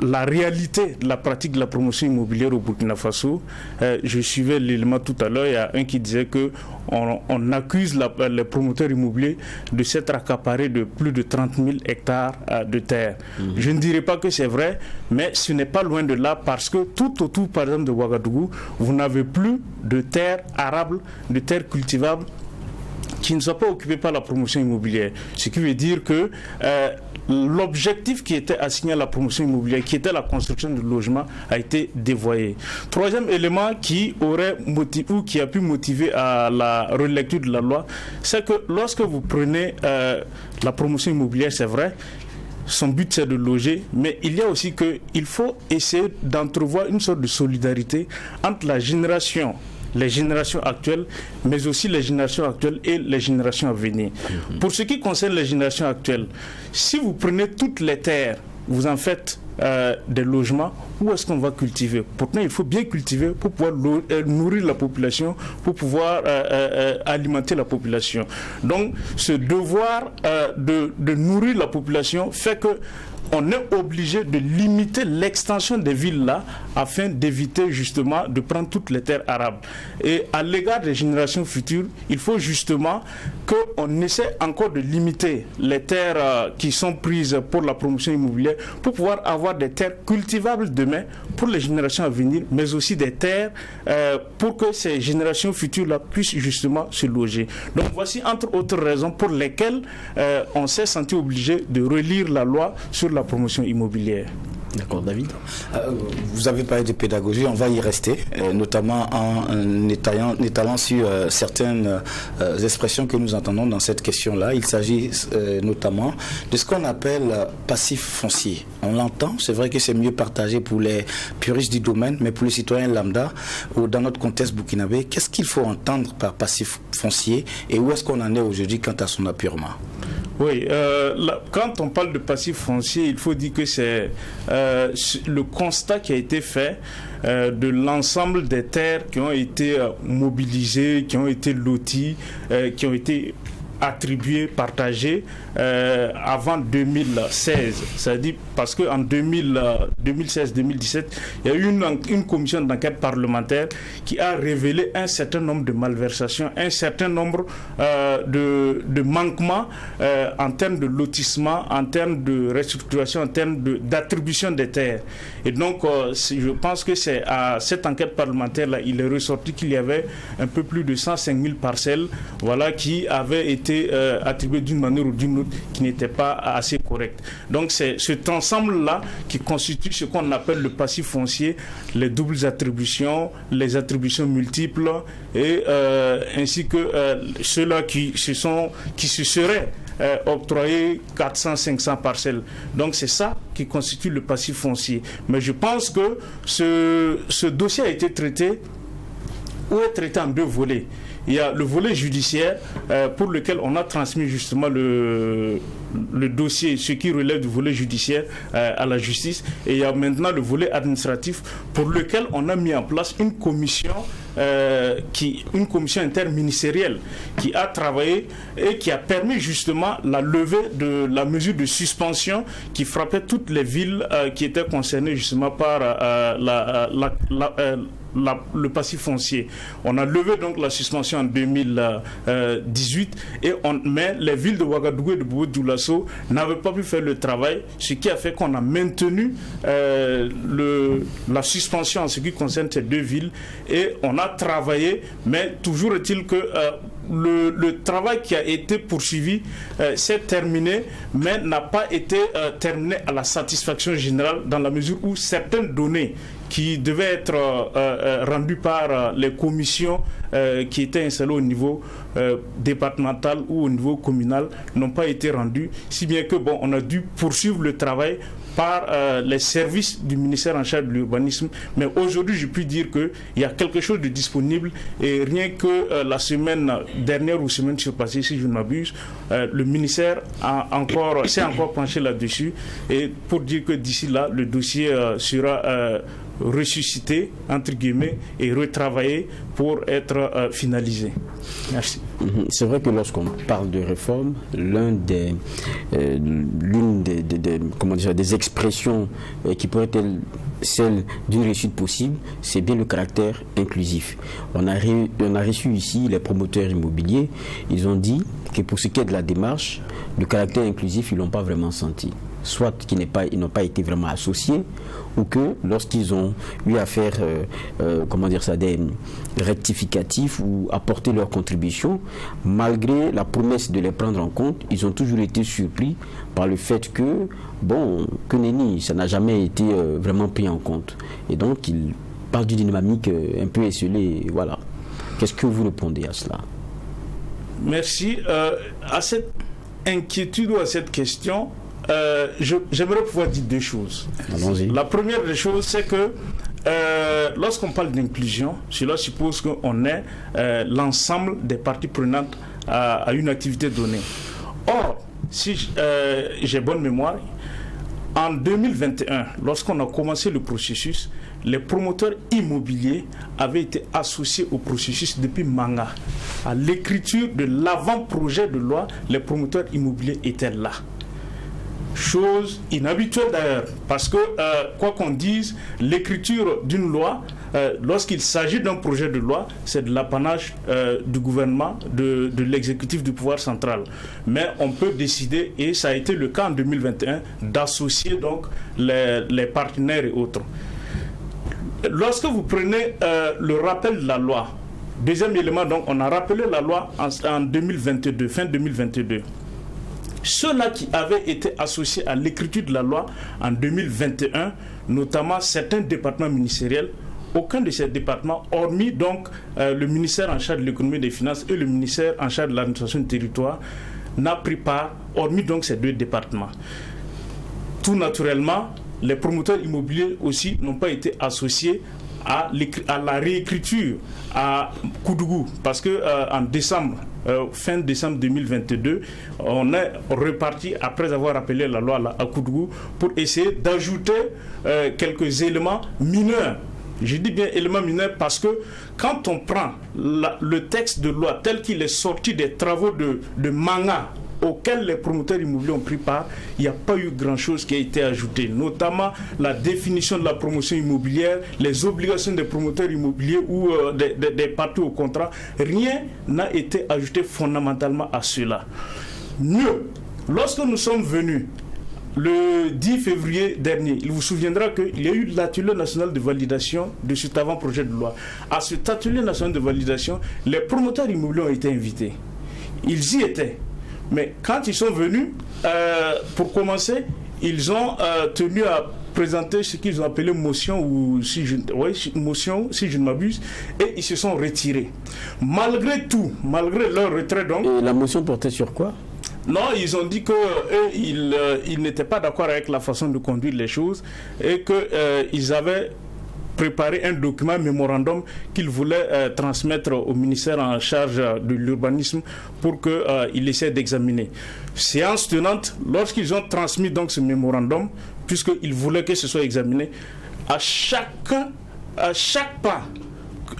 la réalité de la pratique de la promotion immobilière au Burkina Faso, je suivais l'élément tout à l'heure, il y a un qui disait que on accuse les promoteurs immobiliers de s'être accaparés de plus de 30 000 hectares de terre. Je ne dirais pas que c'est vrai, mais ce n'est pas loin de là parce que tout autour, par exemple, de Ouagadougou, vous n'avez plus de terres arables, de terres cultivables qui ne soit pas occupé par la promotion immobilière. Ce qui veut dire que l'objectif qui était assigné à la promotion immobilière, qui était la construction de logements, a été dévoyé. Troisième élément qui aurait motivé ou qui a pu motiver à la relecture de la loi, c'est que lorsque vous prenez la promotion immobilière, c'est vrai, son but c'est de loger, mais il y a aussi qu'il faut essayer d'entrevoir une sorte de solidarité entre les générations actuelles, mais aussi les générations actuelles et les générations à venir. Pour ce qui concerne les générations actuelles, si vous prenez toutes les terres, vous en faites des logements, où est-ce qu'on va cultiver? Pourtant, il faut bien cultiver pour pouvoir nourrir la population, pour pouvoir alimenter la population. Donc, ce devoir de nourrir la population fait que on est obligé de limiter l'extension des villes là afin d'éviter justement de prendre toutes les terres arables. Et à l'égard des générations futures, il faut justement qu'on essaie encore de limiter les terres qui sont prises pour la promotion immobilière pour pouvoir avoir des terres cultivables demain pour les générations à venir, mais aussi des terres pour que ces générations futures là puissent justement se loger. Donc voici entre autres raisons pour lesquelles on s'est senti obligé de relire la loi sur la promotion immobilière. D'accord, David. Vous avez parlé de pédagogie, on va y rester, notamment en étalant sur certaines expressions que nous entendons dans cette question-là. Il s'agit notamment de ce qu'on appelle passif foncier. On l'entend, c'est vrai que c'est mieux partagé pour les puristes du domaine, mais pour les citoyens lambda, ou dans notre contexte burkinabé, qu'est-ce qu'il faut entendre par passif foncier et où est-ce qu'on en est aujourd'hui quant à son apurement? Oui, quand on parle de passif foncier, il faut dire que c'est le constat qui a été fait de l'ensemble des terres qui ont été mobilisées, qui ont été loties, qui ont été attribuées, partagées avant 2016. C'est-à-dire parce qu'en 2016-2017, il y a eu une commission d'enquête parlementaire qui a révélé un certain nombre de malversations, un certain nombre de manquements en termes de lotissement, en termes de restructuration, en termes d'attribution des terres. Et donc, je pense que c'est à cette enquête parlementaire-là, il est ressorti qu'il y avait un peu plus de 105 000 parcelles, voilà, qui avaient été attribuées d'une manière ou d'une autre qui n'était pas assez correct. Donc c'est cet ensemble-là qui constitue ce qu'on appelle le passif foncier, les doubles attributions, les attributions multiples et ainsi que ceux-là qui se seraient octroyés 400-500 parcelles. Donc c'est ça qui constitue le passif foncier. Mais je pense que ce dossier a été traité en deux volets. Il y a le volet judiciaire pour lequel on a transmis justement le dossier, ce qui relève du volet judiciaire à la justice. Et il y a maintenant le volet administratif pour lequel on a mis en place une commission interministérielle qui a travaillé et qui a permis justement la levée de la mesure de suspension qui frappait toutes les villes qui étaient concernées justement par le passif foncier. On a levé donc la suspension en 2018 mais les villes de Ouagadougou et de Bobo-Dioulasso n'avaient pas pu faire le travail, ce qui a fait qu'on a maintenu la suspension en ce qui concerne ces deux villes et on a travaillé, mais toujours est-il que le travail qui a été poursuivi s'est terminé, mais n'a pas été terminé à la satisfaction générale dans la mesure où certaines données qui devaient être rendues par les commissions qui étaient installées au niveau départemental ou au niveau communal n'ont pas été rendues, si bien que on a dû poursuivre le travail par les services du ministère en charge de l'urbanisme. Mais aujourd'hui, je puis dire qu'il y a quelque chose de disponible et rien que la semaine dernière ou semaine surpassée, si je ne m'abuse, le ministère s'est encore penché là-dessus et pour dire que d'ici là, le dossier sera ressuscité, entre guillemets, et retravaillé pour être finalisé. Merci. C'est vrai que lorsqu'on parle de réforme, l'une des expressions qui pourrait être celle d'une réussite possible, c'est bien le caractère inclusif. On a reçu ici les promoteurs immobiliers, ils ont dit que pour ce qui est de la démarche, le caractère inclusif, ils ne l'ont pas vraiment senti. soit ils n'ont pas été vraiment associés, ou que lorsqu'ils ont eu à faire des rectificatifs ou apporter leur contribution, malgré la promesse de les prendre en compte, ils ont toujours été surpris par le fait que nenni, ça n'a jamais été vraiment pris en compte. Et donc ils parlent d'une dynamique un peu esselée. Voilà. Qu'est-ce que vous répondez à cela? Merci. À cette inquiétude ou à cette question, j'aimerais pouvoir dire deux choses. Allons-y. La première des choses, c'est que lorsqu'on parle d'inclusion, cela suppose qu'on est l'ensemble des parties prenantes à une activité donnée. Or, si j'ai bonne mémoire, en 2021, lorsqu'on a commencé le processus, les promoteurs immobiliers avaient été associés au processus depuis Manga. À l'écriture de l'avant-projet de loi, les promoteurs immobiliers étaient là. Chose inhabituelle d'ailleurs, parce que, quoi qu'on dise, l'écriture d'une loi, lorsqu'il s'agit d'un projet de loi, c'est de l'apanage du gouvernement, de l'exécutif du pouvoir central. Mais on peut décider, et ça a été le cas en 2021, d'associer donc les partenaires et autres. Lorsque vous prenez le rappel de la loi, deuxième élément, donc on a rappelé la loi en 2022, fin 2022. Ceux-là qui avaient été associés à l'écriture de la loi en 2021, notamment certains départements ministériels, aucun de ces départements, hormis donc le ministère en charge de l'économie et des finances et le ministère en charge de l'administration du territoire, n'a pris part, hormis donc ces deux départements. Tout naturellement, les promoteurs immobiliers aussi n'ont pas été associés à la réécriture à Koudougou, parce que en décembre, fin décembre 2022, on est reparti après avoir appelé la loi à Koudougou pour essayer d'ajouter quelques éléments mineurs. Je dis bien éléments mineurs parce que quand on prend le texte de loi tel qu'il est sorti des travaux de Manga auxquels les promoteurs immobiliers ont pris part, il n'y a pas eu grand-chose qui a été ajouté, notamment la définition de la promotion immobilière, les obligations des promoteurs immobiliers ou des parties au contrat. Rien n'a été ajouté fondamentalement à cela. Mieux, lorsque nous sommes venus le 10 février dernier, il vous souviendra qu'il y a eu l'atelier national de validation de cet avant-projet de loi. À cet atelier national de validation, les promoteurs immobiliers ont été invités. Ils y étaient. Mais quand ils sont venus, pour commencer, ils ont tenu à présenter ce qu'ils ont appelé motion, ou motion, si je ne m'abuse, et ils se sont retirés. Malgré tout, malgré leur retrait donc... Et la motion portait sur quoi ? Non, ils ont dit qu'ils n'étaient pas d'accord avec la façon de conduire les choses et qu'ils avaient préparé un document, un mémorandum qu'ils voulaient transmettre au ministère en charge de l'urbanisme pour qu'il essaie d'examiner. Séance tenante, lorsqu'ils ont transmis donc ce mémorandum, puisqu'ils voulaient que ce soit examiné, à chaque pas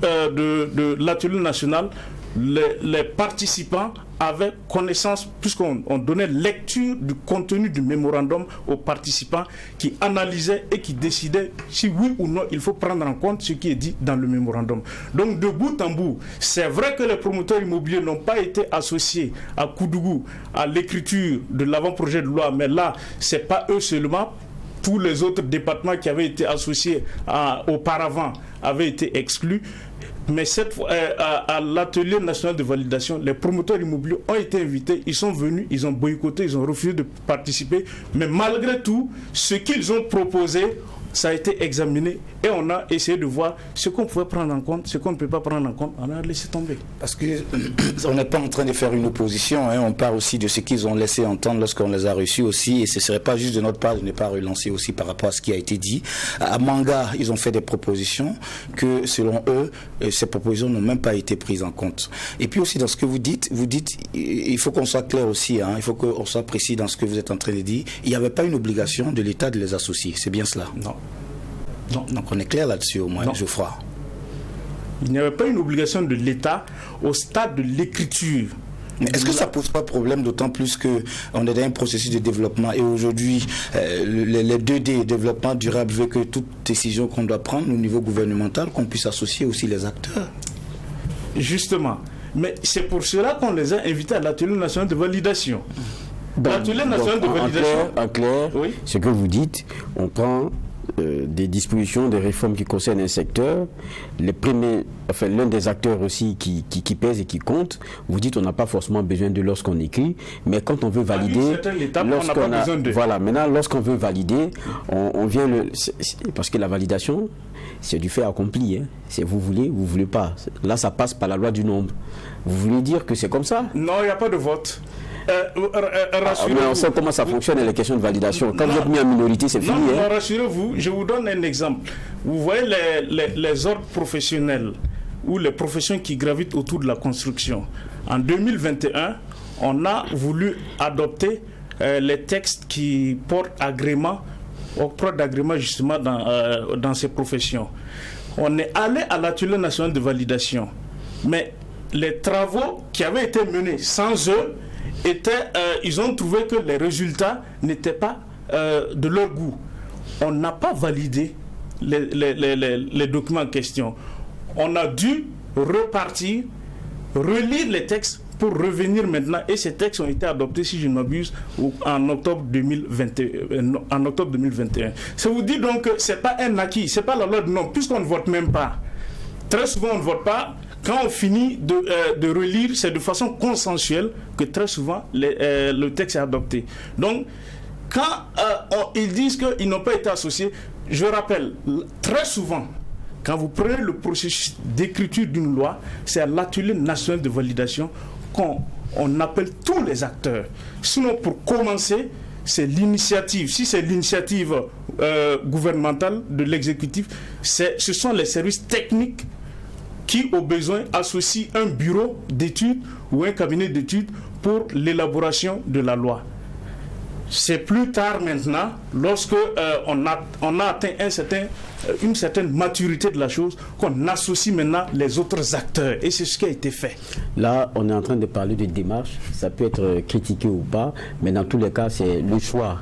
de l'atelier national, les participants avaient connaissance, puisqu'on donnait lecture du contenu du mémorandum aux participants qui analysaient et qui décidaient si oui ou non il faut prendre en compte ce qui est dit dans le mémorandum. Donc de bout en bout, c'est vrai que les promoteurs immobiliers n'ont pas été associés à Koudougou, à l'écriture de l'avant-projet de loi, mais là, c'est pas eux seulement. Tous les autres départements qui avaient été associés auparavant avaient été exclus. Mais cette fois, à l'atelier national de validation, les promoteurs immobiliers ont été invités, ils sont venus, ils ont boycotté, ils ont refusé de participer. Mais malgré tout, ce qu'ils ont proposé, ça a été examiné et on a essayé de voir ce qu'on pouvait prendre en compte, ce qu'on ne peut pas prendre en compte, on a laissé tomber. Parce qu'on n'est pas en train de faire une opposition, hein, on parle aussi de ce qu'ils ont laissé entendre lorsqu'on les a reçus aussi, et ce ne serait pas juste de notre part de ne pas relancer aussi par rapport à ce qui a été dit. À Manga, ils ont fait des propositions que selon eux, ces propositions n'ont même pas été prises en compte. Et puis aussi dans ce que vous dites, il faut qu'on soit clair aussi, hein, il faut qu'on soit précis dans ce que vous êtes en train de dire, il n'y avait pas une obligation de l'État de les associer, c'est bien cela? Non. Non. Donc on est clair là-dessus au moins, Geoffroy. Il n'y avait pas une obligation de l'État au stade de l'écriture. Mais est-ce que ça ne pose pas problème, d'autant plus qu'on est dans un processus de développement et aujourd'hui, les 2D, développement durable, veut que toute décision qu'on doit prendre au niveau gouvernemental, qu'on puisse associer aussi les acteurs? Justement. Mais c'est pour cela qu'on les a invités à l'atelier national de validation. L'atelier national de validation. En clair, oui. Ce que vous dites, on prend des dispositions, des réformes qui concernent un secteur, l'un des acteurs aussi qui pèse et qui compte, vous dites on n'a pas forcément besoin de lorsqu'on écrit, mais quand on veut valider, lorsqu'on veut valider, on vient parce que la validation, c'est du fait accompli, hein. C'est vous voulez pas. Là, ça passe par la loi du nombre. Vous voulez dire que c'est comme ça? Non, il n'y a pas de vote. Mais on sait comment ça fonctionne les questions de validation. Quand vous êtes mis en minorité, c'est fini. Non, rassurez-vous, je vous donne un exemple. Vous voyez les ordres professionnels ou les professions qui gravitent autour de la construction. En 2021, on a voulu adopter les textes qui portent agrément, octroi d'agrément justement dans ces professions. On est allé à l'atelier national de validation, mais les travaux qui avaient été menés sans eux, ils ont trouvé que les résultats n'étaient pas de leur goût. On n'a pas validé les documents en question. On a dû repartir, relire les textes pour revenir maintenant. Et ces textes ont été adoptés, si je ne m'abuse, en octobre 2021. Ça vous dit donc que ce n'est pas un acquis, ce n'est pas la loi de non, puisqu'on ne vote même pas. Très souvent, on ne vote pas. Quand on finit de relire, c'est de façon consensuelle que très souvent le texte est adopté. Donc, quand ils disent qu'ils n'ont pas été associés, je rappelle, très souvent, quand vous prenez le processus d'écriture d'une loi, c'est à l'atelier national de validation qu'on appelle tous les acteurs. Sinon, pour commencer, c'est l'initiative. Si c'est l'initiative gouvernementale de l'exécutif, ce sont les services techniques qui, au besoin, associe un bureau d'études ou un cabinet d'études pour l'élaboration de la loi. C'est plus tard maintenant, lorsque on a atteint une certaine maturité de la chose, qu'on associe maintenant les autres acteurs. Et c'est ce qui a été fait. Là, on est en train de parler de démarche. Ça peut être critiqué ou pas, mais dans tous les cas, c'est le choix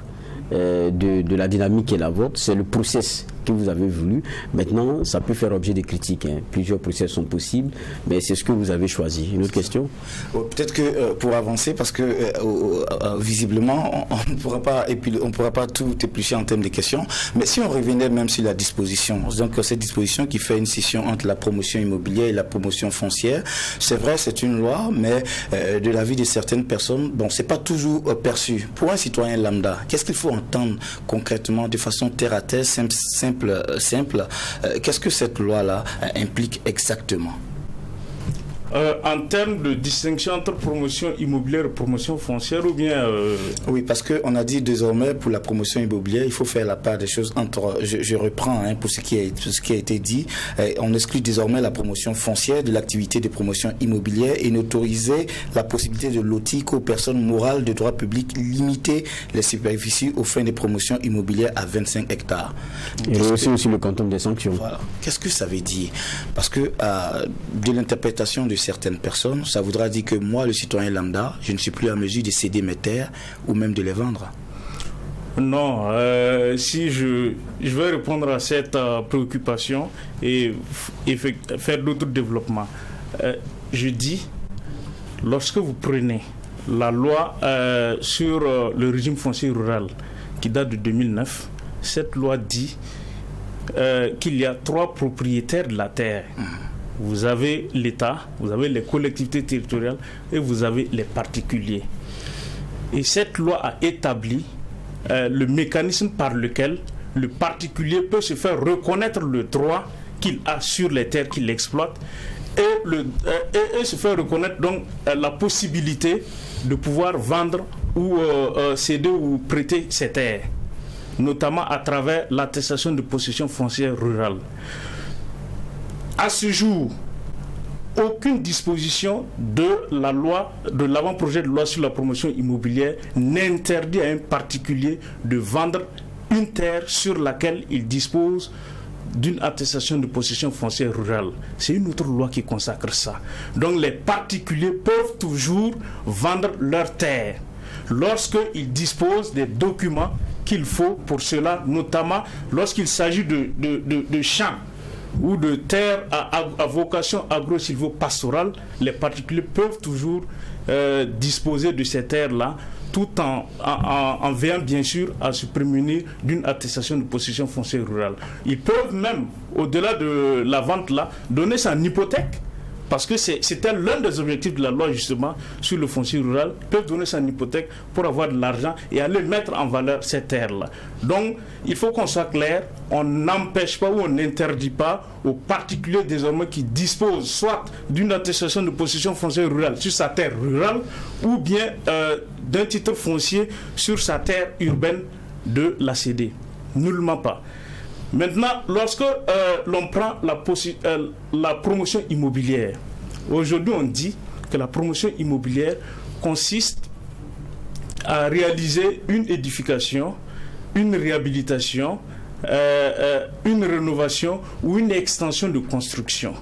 de la dynamique qui est la vôtre. C'est le process que vous avez voulu. Maintenant, ça peut faire objet de critiques. Hein. Plusieurs procès sont possibles, mais c'est ce que vous avez choisi. Une autre question? Peut-être que pour avancer, parce que visiblement, on ne pourra pas tout éplucher en termes de questions, mais si on revenait même sur la disposition, donc cette disposition qui fait une scission entre la promotion immobilière et la promotion foncière, c'est vrai, c'est une loi, mais de l'avis de certaines personnes, bon, c'est pas toujours perçu. Pour un citoyen lambda, qu'est-ce qu'il faut entendre concrètement, de façon terre à terre, simple, qu'est-ce que cette loi-là implique exactement? En termes de distinction entre promotion immobilière et promotion foncière ou bien... Oui, parce qu'on a dit désormais pour la promotion immobilière, il faut faire la part des choses entre... Je reprends pour ce qui a été dit. On exclut désormais la promotion foncière de l'activité de promotion immobilière et n'autoriser la possibilité de lotir qu'aux personnes morales de droit public limiter les superficies aux fins de promotion immobilière à 25 hectares. Et aussi le quantum des sanctions. Voilà. Qu'est-ce que ça veut dire? Parce que de l'interprétation de certaines personnes, ça voudra dire que moi, le citoyen lambda, je ne suis plus en mesure de céder mes terres ou même de les vendre. Non, si je vais répondre à cette préoccupation et faire d'autres développements. Je dis, lorsque vous prenez la loi sur le régime foncier rural qui date de 2009, cette loi dit qu'il y a 3 propriétaires de la terre. Vous avez l'État, vous avez les collectivités territoriales et vous avez les particuliers. Et cette loi a établi le mécanisme par lequel le particulier peut se faire reconnaître le droit qu'il a sur les terres qu'il exploite et se faire reconnaître donc la possibilité de pouvoir vendre ou céder ou prêter ses terres, notamment à travers l'attestation de possession foncière rurale. À ce jour, aucune disposition de la loi, de l'avant-projet de loi sur la promotion immobilière n'interdit à un particulier de vendre une terre sur laquelle il dispose d'une attestation de possession foncière rurale. C'est une autre loi qui consacre ça. Donc les particuliers peuvent toujours vendre leur terre lorsqu'ils disposent des documents qu'il faut pour cela, notamment lorsqu'il s'agit de champs ou de terres à vocation agro-silvo-pastorale. Les particuliers peuvent toujours disposer de ces terres-là, tout tout en veillant bien sûr à se prémunir d'une attestation de possession foncière rurale. Ils peuvent même, au-delà de la vente là, donner ça en hypothèque. Parce que c'était l'un des objectifs de la loi justement sur le foncier rural. Ils peuvent donner ça en hypothèque pour avoir de l'argent et aller mettre en valeur ces terres-là. Donc il faut qu'on soit clair, on n'empêche pas ou on n'interdit pas aux particuliers désormais qui disposent soit d'une attestation de possession foncière rurale sur sa terre rurale ou bien d'un titre foncier sur sa terre urbaine de la céder. Nullement pas. Maintenant, lorsque l'on prend la promotion immobilière, aujourd'hui on dit que la promotion immobilière consiste à réaliser une édification, une réhabilitation, une rénovation ou une extension de construction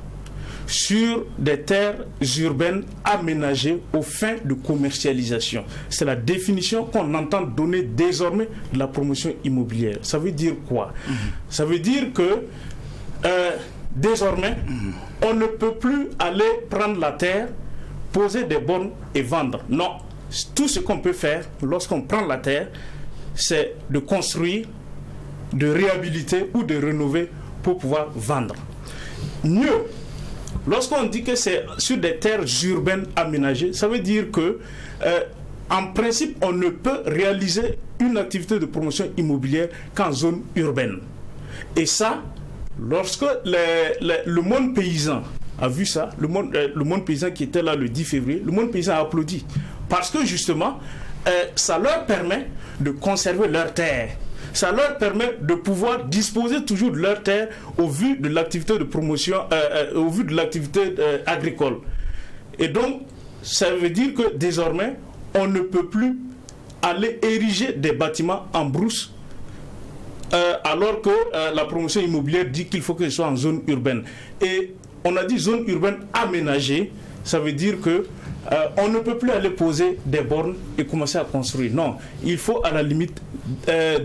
sur des terres urbaines aménagées aux fins de commercialisation. C'est la définition qu'on entend donner désormais de la promotion immobilière. Ça veut dire quoi? Ça veut dire que désormais, on ne peut plus aller prendre la terre, poser des bornes et vendre. Non, tout ce qu'on peut faire lorsqu'on prend la terre, c'est de construire, de réhabiliter ou de rénover pour pouvoir vendre. Mieux, lorsqu'on dit que c'est sur des terres urbaines aménagées, ça veut dire que, en principe, on ne peut réaliser une activité de promotion immobilière qu'en zone urbaine. Et ça, lorsque le monde paysan a vu ça, le monde paysan qui était là le 10 février, le monde paysan a applaudi. Parce que justement, ça leur permet de conserver leurs terres. Ça leur permet de pouvoir disposer toujours de leurs terres au vu de l'activité de promotion, au vu de l'activité agricole. Et donc, ça veut dire que désormais, on ne peut plus aller ériger des bâtiments en brousse alors que la promotion immobilière dit qu'il faut que ce soit en zone urbaine. Et on a dit zone urbaine aménagée, ça veut dire que on ne peut plus aller poser des bornes et commencer à construire. Non, il faut à la limite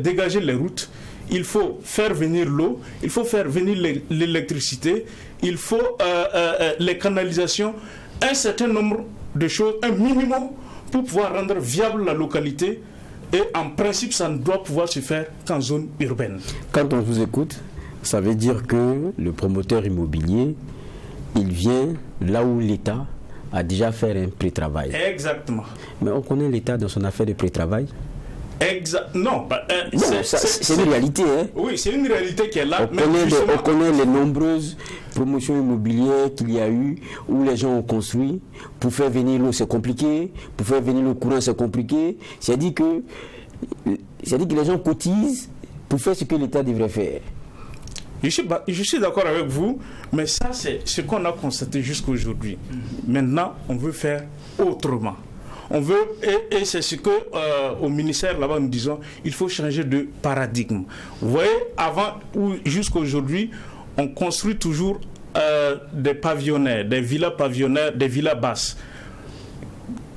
dégager les routes, il faut faire venir l'eau, il faut faire venir l'électricité, il faut les canalisations, un certain nombre de choses, un minimum pour pouvoir rendre viable la localité. Et en principe, ça ne doit pouvoir se faire qu'en zone urbaine. Quand on vous écoute, ça veut dire que le promoteur immobilier, il vient là où l'État a déjà fait un pré-travail. Exactement. Mais on connaît l'État dans son affaire de pré-travail. Non, c'est une réalité. Hein? Oui, c'est une réalité qui est là. On connaît les nombreuses promotions immobilières qu'il y a eu où les gens ont construit. Pour faire venir l'eau, c'est compliqué. Pour faire venir le courant, c'est compliqué. C'est-à-dire que les gens cotisent pour faire ce que l'État devrait faire. Je suis d'accord avec vous, mais ça, c'est ce qu'on a constaté jusqu'à aujourd'hui. Maintenant, on veut faire autrement. On veut, et c'est ce que au ministère là-bas nous disons, il faut changer de paradigme. Vous voyez, avant ou jusqu'à aujourd'hui, on construit toujours des pavillonnaires, des villas pavillonnaires, des villas basses.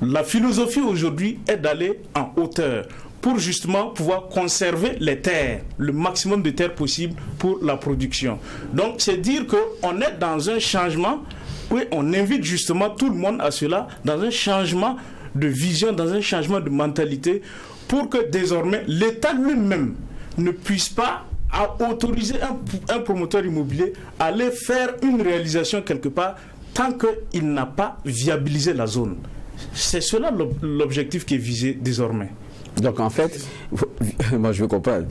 La philosophie aujourd'hui est d'aller en hauteur pour justement pouvoir conserver les terres, le maximum de terres possible pour la production. Donc c'est dire qu'on est dans un changement, oui, on invite justement tout le monde à cela, dans un changement de vision, dans un changement de mentalité, pour que désormais l'État lui-même ne puisse pas autoriser un promoteur immobilier à aller faire une réalisation quelque part tant qu'il n'a pas viabilisé la zone. C'est cela l'objectif qui est visé désormais. Donc en fait, moi je veux comprendre.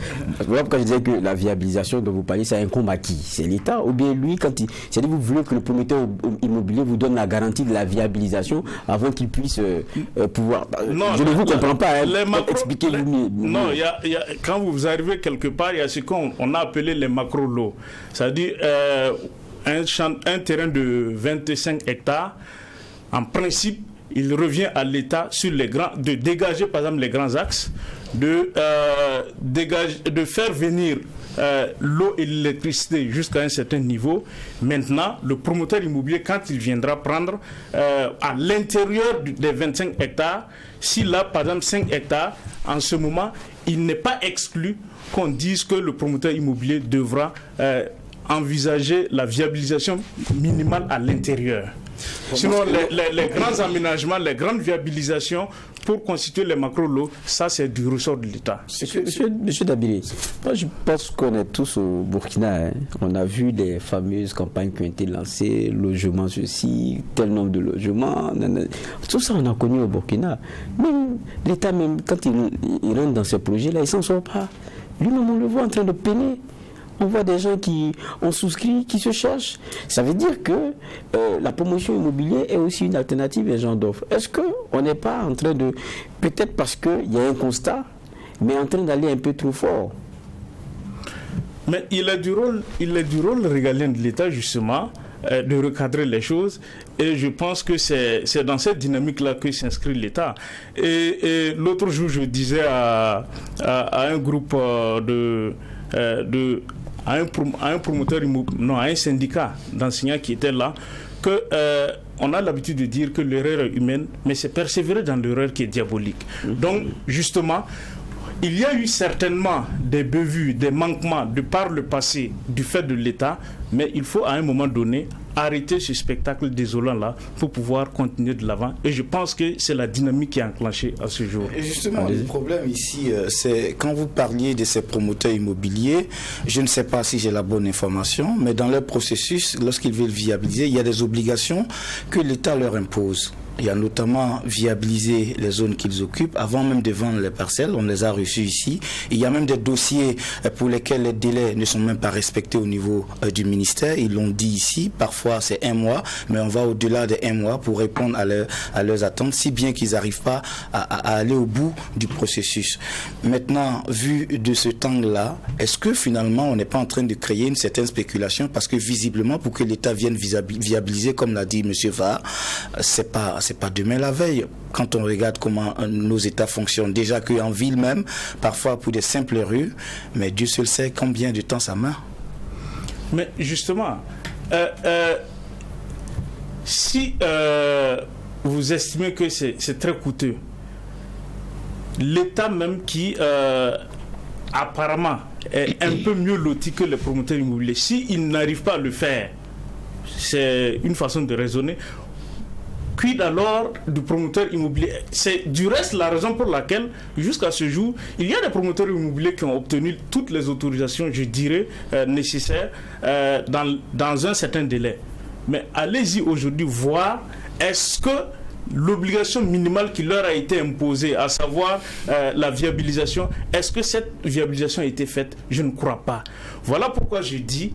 Voilà pourquoi je disais que la viabilisation dont vous parlez, c'est un combat à qui? C'est l'État ou bien lui, c'est-à-dire vous voulez que le promoteur immobilier vous donne la garantie de la viabilisation avant qu'il puisse pouvoir... Non, je ne vous comprends pas, expliquez-vous mieux. Non, quand vous arrivez quelque part, il y a ce qu'on a appelé les macro-lots. C'est-à-dire un terrain de 25 hectares, en principe, il revient à l'État de dégager par exemple les grands axes, de faire venir l'eau et l'électricité jusqu'à un certain niveau. Maintenant, le promoteur immobilier, quand il viendra prendre à l'intérieur des 25 hectares, s'il a par exemple 5 hectares, en ce moment, il n'est pas exclu qu'on dise que le promoteur immobilier devra envisager la viabilisation minimale à l'intérieur. Sinon, les grands aménagements, les grandes viabilisations pour constituer les macro-lots, ça c'est du ressort de l'État. Monsieur Dabiri, moi je pense qu'on est tous au Burkina. On a vu les fameuses campagnes qui ont été lancées, logement ceci, tel nombre de logements. Tout ça on a connu au Burkina. Même l'État, même quand il rentre dans ces projets-là, il ne s'en sort pas. Lui-même on le voit en train de peiner. On voit des gens qui ont souscrit, qui se cherchent. Ça veut dire que la promotion immobilière est aussi une alternative à ce genre d'offres. Est-ce qu'on n'est pas en train de, peut-être parce qu'il y a un constat, mais en train d'aller un peu trop fort? Mais il est du rôle régalien de l'État, justement, de recadrer les choses. Et je pense que c'est dans cette dynamique-là que s'inscrit l'État. Et l'autre jour, je disais à un groupe à un promoteur immobilier, à un syndicat d'enseignants qui était là, que on a l'habitude de dire que l'erreur est humaine, mais c'est persévérer dans l'erreur qui est diabolique. Donc, justement, il y a eu certainement des bévues, des manquements de par le passé du fait de l'État, mais il faut à un moment donné arrêter ce spectacle désolant-là pour pouvoir continuer de l'avant. Et je pense que c'est la dynamique qui est enclenchée à ce jour. Et justement, le problème ici, c'est quand vous parliez de ces promoteurs immobiliers, je ne sais pas si j'ai la bonne information, mais dans leur processus, lorsqu'ils veulent viabiliser, il y a des obligations que l'État leur impose. Il y a notamment viabiliser les zones qu'ils occupent avant même de vendre les parcelles. On les a reçus ici. Il y a même des dossiers pour lesquels les délais ne sont même pas respectés au niveau du ministère. Ils l'ont dit ici. Parfois, c'est 1 mois, mais on va au-delà de 1 mois pour répondre à leurs attentes, si bien qu'ils n'arrivent pas à aller au bout du processus. Maintenant, vu de cet angle-là, est-ce que finalement, on n'est pas en train de créer une certaine spéculation? Parce que visiblement, pour que l'État vienne viabiliser, comme l'a dit M. Var, c'est pas demain la veille. Quand on regarde comment nos États fonctionnent, déjà qu'en ville même, parfois pour des simples rues, mais Dieu seul sait combien de temps ça met. Mais justement, si vous estimez que c'est très coûteux, l'État même qui apparemment est un peu mieux loti que les promoteurs immobiliers, s'il n'arrive pas à le faire, c'est une façon de raisonner. Quid alors du promoteur immobilier? C'est du reste la raison pour laquelle, jusqu'à ce jour, il y a des promoteurs immobiliers qui ont obtenu toutes les autorisations, je dirais, nécessaires dans un certain délai. Mais allez-y aujourd'hui voir, est-ce que l'obligation minimale qui leur a été imposée, à savoir la viabilisation, est-ce que cette viabilisation a été faite? Je ne crois pas. Voilà pourquoi je dis,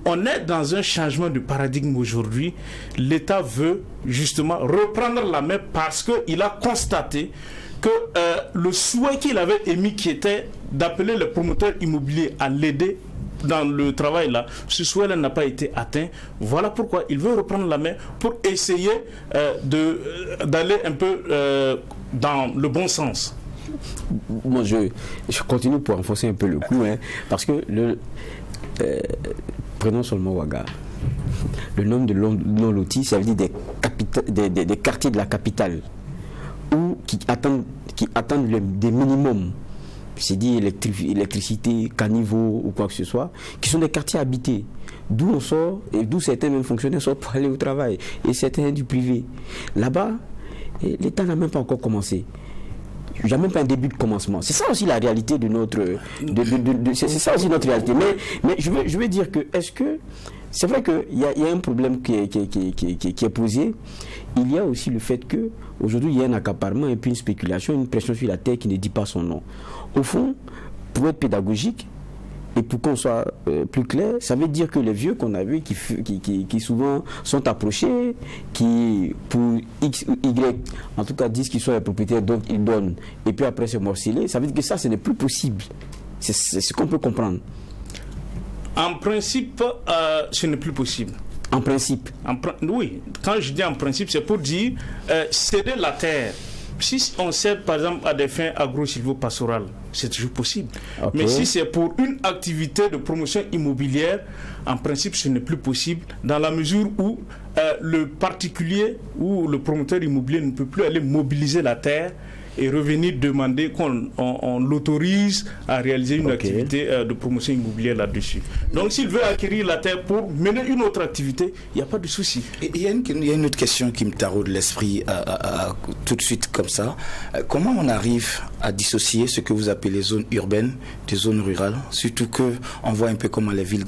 on est dans un changement de paradigme aujourd'hui. L'État veut justement reprendre la main parce qu'il a constaté que le souhait qu'il avait émis, qui était d'appeler les promoteurs immobiliers à l'aider dans le travail là, ce souhait-là n'a pas été atteint. Voilà pourquoi il veut reprendre la main pour essayer d'aller un peu dans le bon sens. Moi, je continue pour enfoncer un peu le coup, parce que prenons seulement Ouaga. Le nombre de non-lotis, ça veut dire des quartiers de la capitale qui attendent des minimums, c'est dit électricité, caniveau ou quoi que ce soit, qui sont des quartiers habités, d'où on sort et d'où certains même fonctionnaires sortent pour aller au travail, et certains du privé. Là-bas, l'État n'a même pas encore commencé. Il n'y a même pas un début de commencement. C'est ça aussi la réalité de notre... c'est ça aussi notre réalité. Mais je veux dire que, est-ce que... C'est vrai qu'il y a un problème qui est posé. Il y a aussi le fait qu'aujourd'hui, il y a un accaparement et puis une spéculation, une pression sur la terre qui ne dit pas son nom. Au fond, pour être pédagogique, et pour qu'on soit plus clair, ça veut dire que les vieux qu'on a vus, qui souvent sont approchés, qui pour X ou Y, en tout cas disent qu'ils sont les propriétaires, donc ils donnent, et puis après c'est morcelé, ça veut dire que ça, ce n'est plus possible. C'est ce qu'on peut comprendre. En principe, ce n'est plus possible. En principe? Oui, quand je dis en principe, c'est pour dire céder la terre. Si on cède par exemple à des fins agro-silvopastorales, c'est toujours possible. Okay. Mais si c'est pour une activité de promotion immobilière, en principe ce n'est plus possible, dans la mesure où le particulier ou le promoteur immobilier ne peut plus aller mobiliser la terre et revenir demander qu'on l'autorise à réaliser une activité de promotion immobilière là-dessus. Donc s'il veut acquérir la terre pour mener une autre activité, il n'y a pas de souci. Il y a une autre question qui me taraude l'esprit tout de suite comme ça. Comment on arrive à dissocier ce que vous appelez les zones urbaines des zones rurales, surtout qu'on voit un peu comment les villes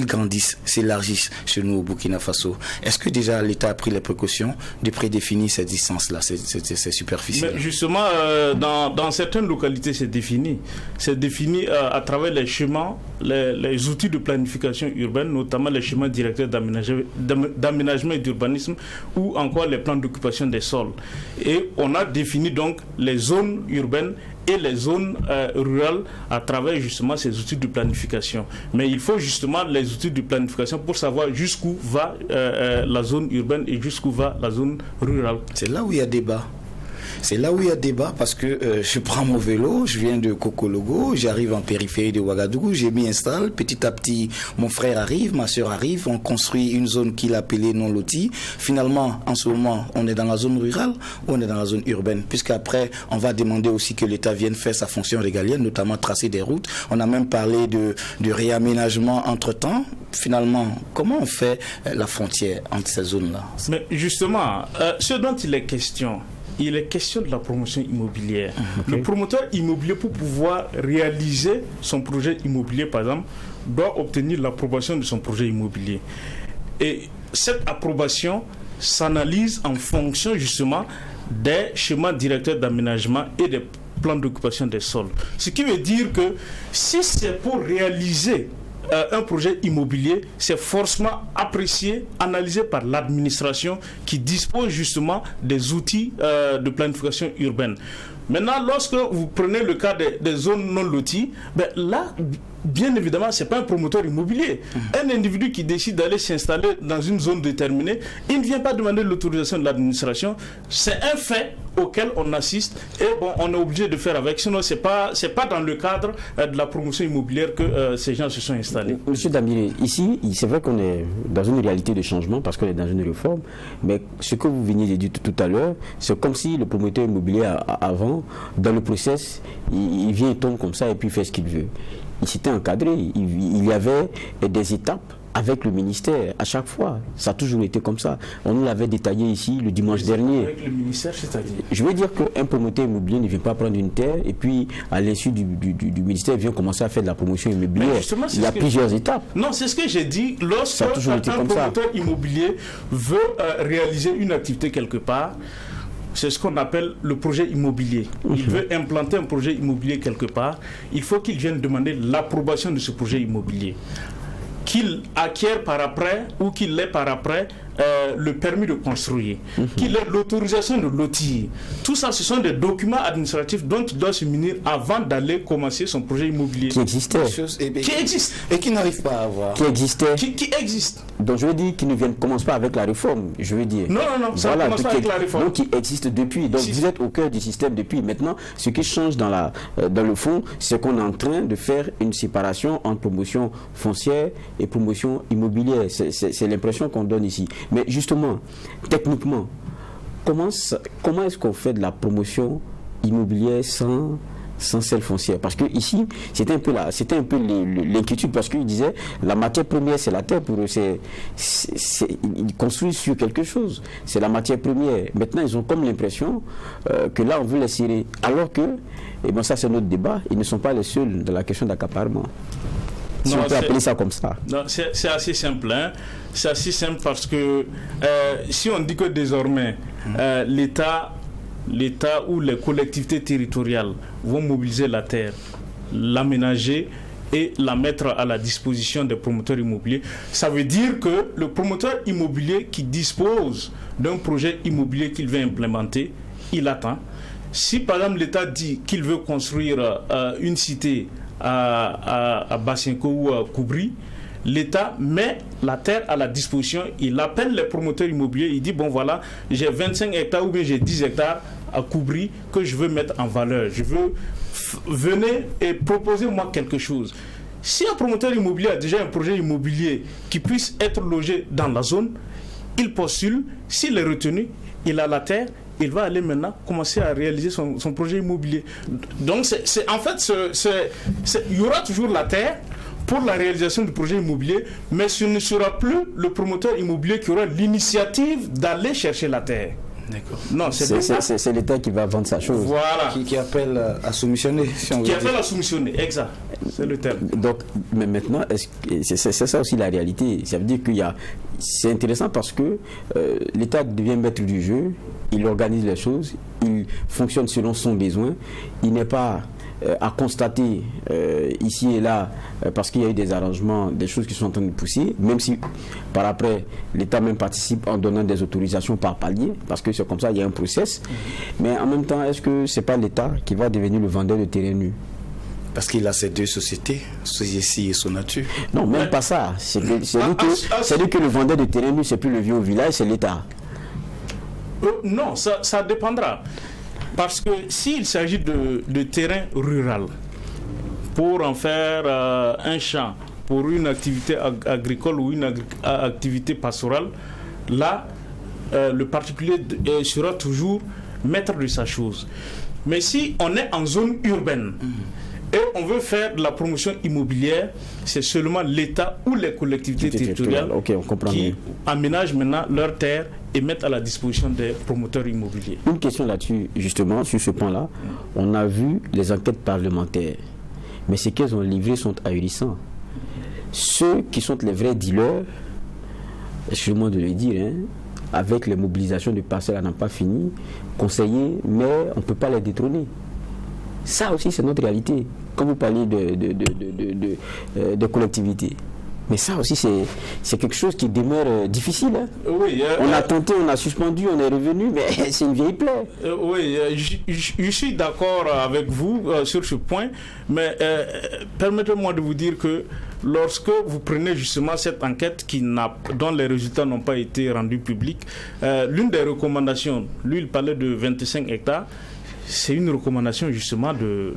grandissent, s'élargissent chez nous au Burkina Faso. Est-ce que déjà l'État a pris les précautions de prédéfinir ces distances-là, ces superficies? Mais justement, dans certaines localités, c'est défini. C'est défini à travers les schémas, les outils de planification urbaine, notamment les schémas directeurs d'aménagement et d'urbanisme, ou encore les plans d'occupation des sols. Et on a défini donc les zones urbaines et les zones rurales à travers justement ces outils de planification. Mais il faut justement les outils de planification pour savoir jusqu'où va la zone urbaine et jusqu'où va la zone rurale. C'est là où il y a débat. C'est là où il y a débat parce que je prends mon vélo, je viens de Kokologo, j'arrive en périphérie de Ouagadougou, j'ai m'y installe, petit à petit mon frère arrive, ma soeur arrive, on construit une zone qu'il a appelée non lotie. Finalement, en ce moment, on est dans la zone rurale ou on est dans la zone urbaine, puisqu'après, on va demander aussi que l'État vienne faire sa fonction régalienne, notamment tracer des routes. On a même parlé de réaménagement entre-temps. Finalement, comment on fait la frontière entre ces zones-là? Mais justement, ce dont il est question de la promotion immobilière. Le promoteur immobilier, pour pouvoir réaliser son projet immobilier, par exemple, doit obtenir l'approbation de son projet immobilier. Et cette approbation s'analyse en fonction justement des schémas directeurs d'aménagement et des plans d'occupation des sols. Ce qui veut dire que si c'est pour réaliser un projet immobilier, c'est forcément apprécié, analysé par l'administration qui dispose justement des outils de planification urbaine. Maintenant, lorsque vous prenez le cas des zones non loties, là, bien évidemment, ce n'est pas un promoteur immobilier. Un individu qui décide d'aller s'installer dans une zone déterminée, il ne vient pas demander l'autorisation de l'administration. C'est un fait auquel on assiste et on est obligé de faire avec. Sinon, ce n'est pas dans le cadre de la promotion immobilière que ces gens se sont installés. Monsieur Damire, ici, c'est vrai qu'on est dans une réalité de changement parce qu'on est dans une réforme, mais ce que vous veniez de dire tout à l'heure, c'est comme si le promoteur immobilier avant, dans le process, il vient, il tombe comme ça et puis il fait ce qu'il veut. Il s'était encadré, il y avait des étapes avec le ministère à chaque fois. Ça a toujours été comme ça. On nous l'avait détaillé ici le dimanche dernier. Avec le ministère, c'est-à-dire? Je veux dire qu'un promoteur immobilier ne vient pas prendre une terre et puis à l'issue du ministère, il vient commencer à faire de la promotion immobilière. Il y a plusieurs étapes. Non, c'est ce que j'ai dit. Lorsqu'un promoteur immobilier veut réaliser une activité quelque part, c'est ce qu'on appelle le projet immobilier. Il veut implanter un projet immobilier quelque part. Il faut qu'il vienne demander l'approbation de ce projet immobilier. Qu'il acquiert par après ou qu'il ait par après le permis de construire, qu'il ait l'autorisation de lotir. Tout ça, ce sont des documents administratifs dont il doit se munir avant d'aller commencer son projet immobilier. Qui existait. Qui existe. Et qui n'arrive pas à avoir. Qui existait. Qui existe. Donc je veux dire qu'il ne commence pas avec la réforme, je veux dire. Non, ça ne commence pas avec la réforme. Donc qui existe depuis. Donc vous êtes au cœur du système depuis. Maintenant, ce qui change dans le fond, c'est qu'on est en train de faire une séparation entre promotion foncière et promotion immobilière. C'est l'impression qu'on donne ici. Mais justement, techniquement, comment est-ce qu'on fait de la promotion immobilière sans celle foncière? Parce que ici, c'était un peu l'inquiétude, parce qu'ils disaient la matière première, c'est la terre pour eux. Ils construisent sur quelque chose. C'est la matière première. Maintenant, ils ont comme l'impression que là, on veut les serrer. Alors que, et ça c'est notre débat, ils ne sont pas les seuls dans la question d'accaparement. Si on peut appeler ça comme ça. Non, c'est assez simple. C'est assez simple parce que si on dit que désormais l'État ou les collectivités territoriales vont mobiliser la terre, l'aménager et la mettre à la disposition des promoteurs immobiliers, ça veut dire que le promoteur immobilier qui dispose d'un projet immobilier qu'il veut implémenter, il attend. Si par exemple l'État dit qu'il veut construire une cité à Bassinko ou à Koubri, l'État met la terre à la disposition, il appelle les promoteurs immobiliers, il dit bon voilà, j'ai 25 hectares ou bien j'ai 10 hectares à Koubri que je veux mettre en valeur, je veux venez et proposez-moi quelque chose. Si un promoteur immobilier a déjà un projet immobilier qui puisse être logé dans la zone, il postule, s'il est retenu, il a la terre, il va aller maintenant commencer à réaliser son projet immobilier. Donc, il y aura toujours la terre pour la réalisation du projet immobilier, mais ce ne sera plus le promoteur immobilier qui aura l'initiative d'aller chercher la terre. D'accord. Non, c'est l'État qui va vendre sa chose. Voilà. Qui appelle à soumissionner. Si on qui appelle à soumissionner, exact. C'est le terme. Donc, mais maintenant, c'est ça aussi la réalité. Ça veut dire c'est intéressant parce que l'État devient maître du jeu, il organise les choses, il fonctionne selon son besoin, il n'est pas à constater ici et là, parce qu'il y a eu des arrangements, des choses qui sont en train de pousser, même si par après l'État même participe en donnant des autorisations par palier, parce que c'est comme ça, il y a un process. Mais en même temps, est-ce que c'est pas l'État qui va devenir le vendeur de terrain nu? Parce qu'il a ces deux sociétés, Soyesi et Sonature. Non, même pas ça. C'est dire que le vendeur de terrain nu, c'est plus le vieux au village, c'est l'État. Non, ça dépendra. Parce que s'il s'agit de terrain rural, pour en faire un champ, pour une activité agricole ou une activité pastorale, là, le particulier sera toujours maître de sa chose. Mais si on est en zone urbaine et on veut faire de la promotion immobilière, c'est seulement l'État ou les collectivités territoriales qui aménagent maintenant leurs terres et mettent à la disposition des promoteurs immobiliers. Une question là-dessus, justement, sur ce point-là. On a vu les enquêtes parlementaires, mais ce qu'elles ont livré sont ahurissants. Ceux qui sont les vrais dealers, excusez-moi de le dire, avec les mobilisations de parcelles à n'en pas fini, conseillés, mais on ne peut pas les détrôner. Ça aussi, c'est notre réalité. Quand vous parlez de collectivités. Mais ça aussi, c'est quelque chose qui demeure difficile. Oui, on a tenté, on a suspendu, on est revenu, mais c'est une vieille plaie. Oui, je suis d'accord avec vous sur ce point, mais permettez-moi de vous dire que lorsque vous prenez justement cette enquête dont les résultats n'ont pas été rendus publics, l'une des recommandations, lui il parlait de 25 hectares, c'est une recommandation justement de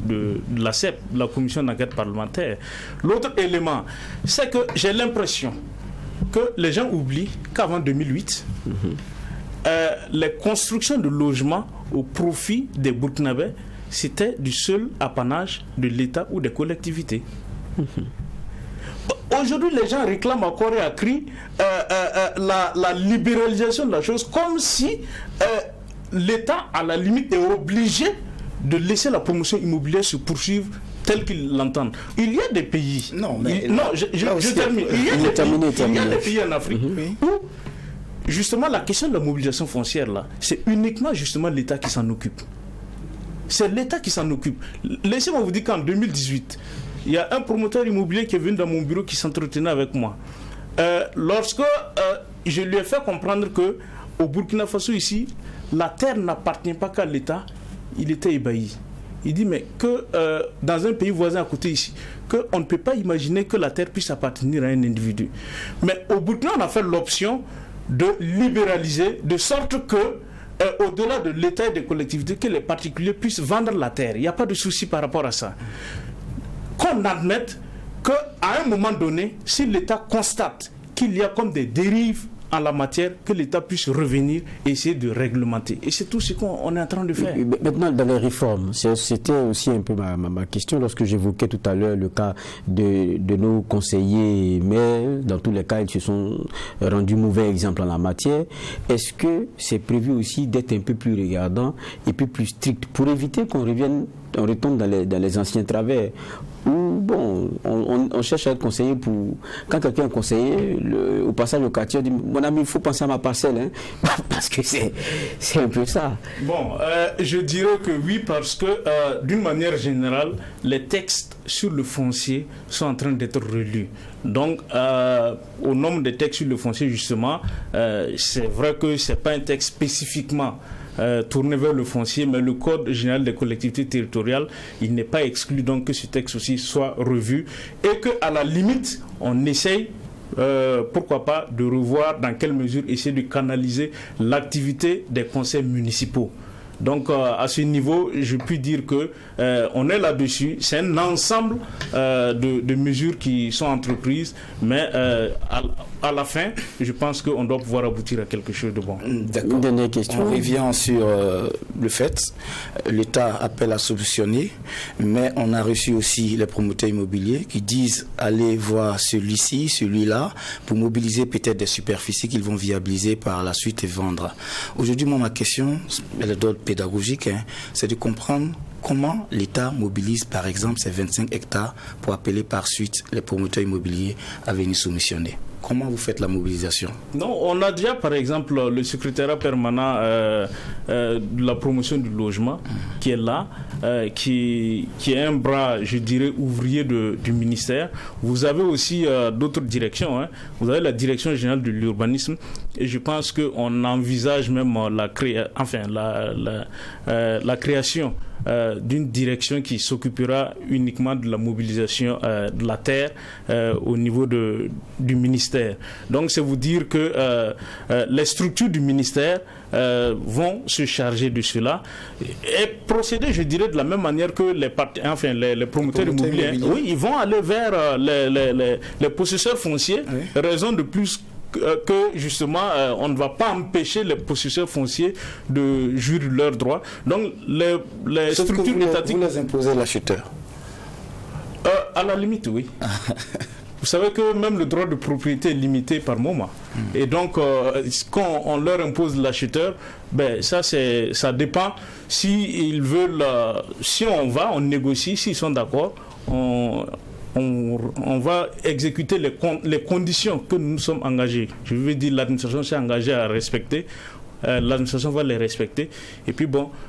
la CEP, de la commission d'enquête parlementaire. L'autre élément, c'est que j'ai l'impression que les gens oublient qu'avant 2008, les constructions de logements au profit des Burkinabés, c'était du seul apanage de l'État ou des collectivités. Aujourd'hui, les gens réclament encore et à cri la libéralisation de la chose, comme si l'État, à la limite, est obligé de laisser la promotion immobilière se poursuivre telle qu'ils l'entendent. Il y a des pays... je termine. Il y a des pays en Afrique où, justement, la question de la mobilisation foncière, là, c'est uniquement, justement, l'État qui s'en occupe. C'est l'État qui s'en occupe. Laissez-moi vous dire qu'en 2018, il y a un promoteur immobilier qui est venu dans mon bureau qui s'entretenait avec moi. Lorsque je lui ai fait comprendre que au Burkina Faso, ici, la terre n'appartient pas qu'à l'État, il était ébahi. Il dit, mais que dans un pays voisin à côté ici, qu'on ne peut pas imaginer que la terre puisse appartenir à un individu. Mais au Burkina, on a fait l'option de libéraliser, de sorte que, au-delà de l'État et des collectivités, que les particuliers puissent vendre la terre. Il n'y a pas de souci par rapport à ça. Qu'on admette qu'à un moment donné, si l'État constate qu'il y a comme des dérives en la matière, que l'État puisse revenir et essayer de réglementer. Et c'est tout ce qu'on est en train de faire. Maintenant, dans les réformes, c'était aussi un peu ma question lorsque j'évoquais tout à l'heure le cas de nos conseillers, mais dans tous les cas, ils se sont rendus mauvais exemple en la matière. Est-ce que c'est prévu aussi d'être un peu plus regardant et plus strict pour éviter qu'on retombe dans les anciens travers où, bon, on cherche à être conseiller pour... Quand quelqu'un est conseiller, au passage au quartier, on dit, mon ami, il faut penser à ma parcelle, parce que c'est un peu ça. Bon, je dirais que oui, parce que, d'une manière générale, les textes sur le foncier sont en train d'être relus. Donc, au nombre des textes sur le foncier, justement, c'est vrai que ce n'est pas un texte spécifiquement tourné vers le foncier, mais le Code général des collectivités territoriales, il n'est pas exclu donc que ce texte aussi soit revu et qu'à la limite, on essaye, pourquoi pas, de revoir dans quelle mesure essayer de canaliser l'activité des conseils municipaux. Donc à ce niveau, je puis dire que on est là-dessus. C'est un ensemble de mesures qui sont entreprises, mais à la fin, je pense qu'on doit pouvoir aboutir à quelque chose de bon. D'accord. Une dernière question. On revient sur le fait, l'État appelle à solutionner, mais on a reçu aussi les promoteurs immobiliers qui disent allez voir celui-ci, celui-là, pour mobiliser peut-être des superficies qu'ils vont viabiliser par la suite et vendre. Aujourd'hui, moi, ma question, elle est d'ordre pédagogique, c'est de comprendre comment l'État mobilise par exemple ces 25 hectares pour appeler par suite les promoteurs immobiliers à venir soumissionner. Comment vous faites la mobilisation? Non, on a déjà par exemple le secrétariat permanent de la promotion du logement qui est là, qui est un bras, je dirais, ouvrier du ministère. Vous avez aussi d'autres directions. Vous avez la direction générale de l'urbanisme et je pense qu'on envisage même la création d'une direction qui s'occupera uniquement de la mobilisation de la terre au niveau du ministère. Donc c'est vous dire que les structures du ministère vont se charger de cela et procéder, je dirais, de la même manière que les promoteurs immobiliers. Oui, ils vont aller vers les possesseurs fonciers, raison de plus que justement on ne va pas empêcher les possesseurs fonciers de jouir de leurs droits. Donc les structures étatiques... Vous les imposez l'acheteur? À la limite, oui. Vous savez que même le droit de propriété est limité par moment. Et donc, quand on leur impose l'acheteur, ça dépend si ils veulent... si on négocie, s'ils sont d'accord, on va exécuter les conditions que nous sommes engagés. Je veux dire, l'administration s'est engagée à respecter. L'administration va les respecter. Et puis,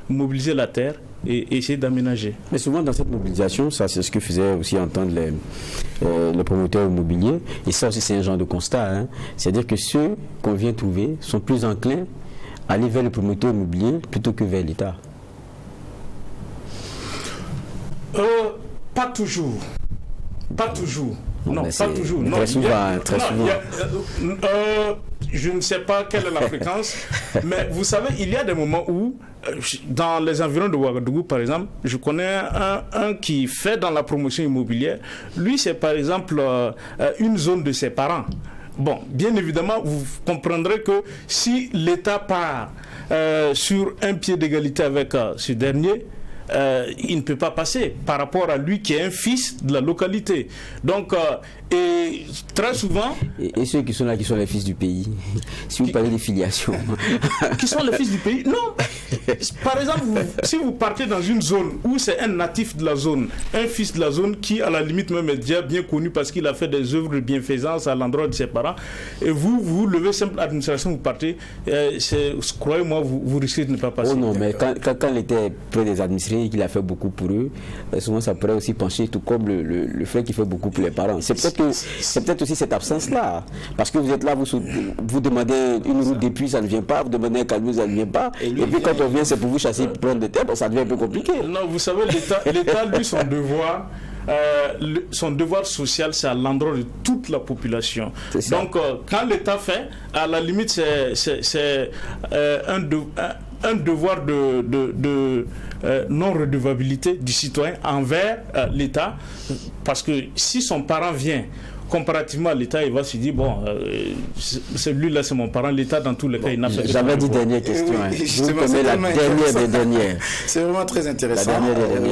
mobiliser la terre et essayer d'aménager. Mais souvent, dans cette mobilisation, ça, c'est ce que faisaient aussi entendre les promoteurs immobiliers. Et ça aussi, c'est un genre de constat. C'est-à-dire que ceux qu'on vient trouver sont plus enclins à aller vers le promoteur immobilier plutôt que vers l'État. Pas toujours. Pas toujours. Non, pas toujours. Non, très souvent. Je ne sais pas quelle est la fréquence, mais vous savez, il y a des moments où, dans les environs de Ouagadougou, par exemple, je connais un qui fait dans la promotion immobilière. Lui, c'est par exemple une zone de ses parents. Bon, bien évidemment, vous comprendrez que si l'État part sur un pied d'égalité avec ce dernier, il ne peut pas passer par rapport à lui qui est un fils de la localité. Donc, et très souvent... Et ceux qui sont là, qui sont les fils du pays, si vous parlez des filiations... Qui sont les fils du pays? Non. Par exemple, si vous partez dans une zone où c'est un natif de la zone, un fils de la zone qui, à la limite, même est déjà bien connu parce qu'il a fait des œuvres de bienfaisance à l'endroit de ses parents, et vous levez simple administration, vous partez, croyez-moi, vous risquez de ne pas passer. Oh non, mais quand l'État est près des administrés et qu'il a fait beaucoup pour eux, souvent ça pourrait aussi pencher, tout comme le fait qu'il fait beaucoup pour les parents. C'est peut-être aussi cette absence-là. Parce que vous êtes là, vous demandez une route depuis, ça ne vient pas, vous demandez un camion, ça ne vient pas. Et puis quand on vient, c'est pour vous chasser, pour prendre des terres, ça devient un peu compliqué. Non, vous savez, l'État, lui, son devoir social, c'est à l'endroit de toute la population. Donc, quand l'État fait, à la limite, c'est un devoir de non-redevabilité du citoyen envers l'État, parce que si son parent vient comparativement à l'État, il va se dire, celui-là c'est mon parent, l'État dans tous les cas, il n'a fait que... J'avais dit dernière question. La dernière. C'est vraiment très intéressant.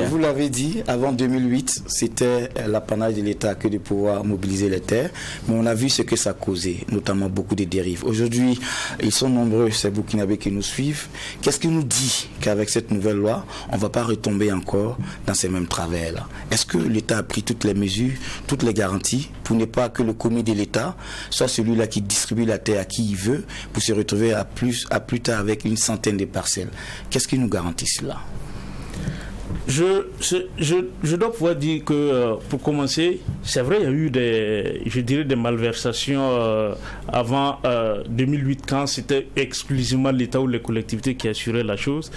Vous l'avez dit, avant 2008, c'était l'apanage de l'État que de pouvoir mobiliser les terres, mais on a vu ce que ça causait, notamment beaucoup de dérives. Aujourd'hui, ils sont nombreux, ces Burkinabés qui nous suivent. Qu'est-ce qui nous dit qu'avec cette nouvelle loi, on ne va pas retomber encore dans ces mêmes travers-là? Est-ce que l'État a pris toutes les mesures, toutes les garanties pour ne pas que le commis de l'État soit celui-là qui distribue la terre à qui il veut pour se retrouver à plus tard avec une centaine de parcelles? Qu'est-ce qui nous garantit cela? Je dois pouvoir dire que, pour commencer, c'est vrai, il y a eu des malversations avant 2008, quand c'était exclusivement l'État ou les collectivités qui assuraient la chose.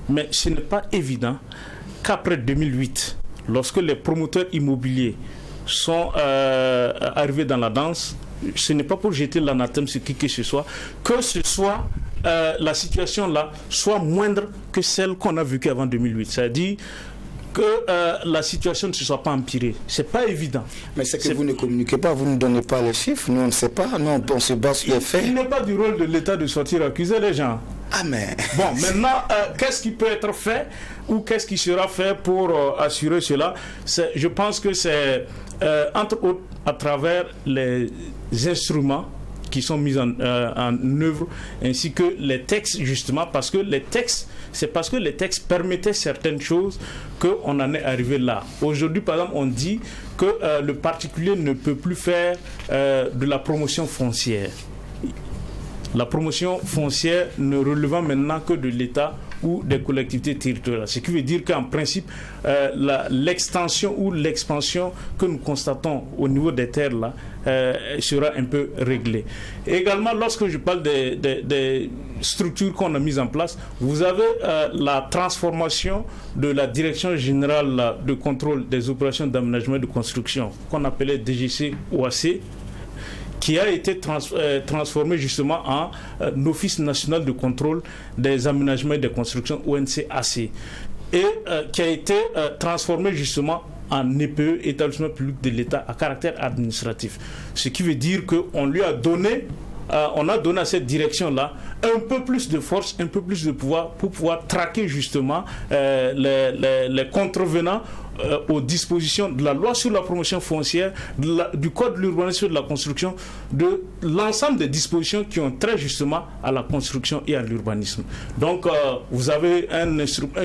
Mais ce n'est pas évident qu'après 2008, lorsque les promoteurs immobiliers sont arrivés dans la danse, ce n'est pas pour jeter l'anathème sur qui que ce soit la situation là soit moindre que celle qu'on a vécue avant 2008. C'est-à-dire que la situation ne se soit pas empirée. Ce n'est pas évident. Mais c'est que vous ne communiquez pas, vous ne donnez pas les chiffres, nous on ne sait pas, nous on se base sur les faits. Il n'est pas du rôle de l'État de sortir accuser les gens. Ah mais... Bon, maintenant, qu'est-ce qui peut être fait ou qu'est-ce qui sera fait pour assurer cela? Je pense que c'est, entre autres, à travers les instruments qui sont mis en œuvre, ainsi que les textes, justement, parce que les textes, c'est parce que les textes permettaient certaines choses qu'on en est arrivé là. Aujourd'hui, par exemple, on dit que le particulier ne peut plus faire de la promotion foncière. La promotion foncière ne relevant maintenant que de l'État ou des collectivités territoriales. Ce qui veut dire qu'en principe, l'extension ou l'expansion que nous constatons au niveau des terres là sera un peu réglée. Également, lorsque je parle des structures qu'on a mises en place, vous avez la transformation de la Direction générale de contrôle des opérations d'aménagement et de construction, qu'on appelait DGC-OAC, qui a été transformé justement en Office national de contrôle des aménagements et des constructions, ONCAC, et qui a été transformé justement en EPE, établissement public de l'État à caractère administratif. Ce qui veut dire qu'on lui a donné, on a donné à cette direction-là un peu plus de force, un peu plus de pouvoir pour pouvoir traquer justement les contrevenants aux dispositions de la loi sur la promotion foncière, du code de l'urbanisme et de la construction, de l'ensemble des dispositions qui ont trait justement à la construction et à l'urbanisme. Donc vous avez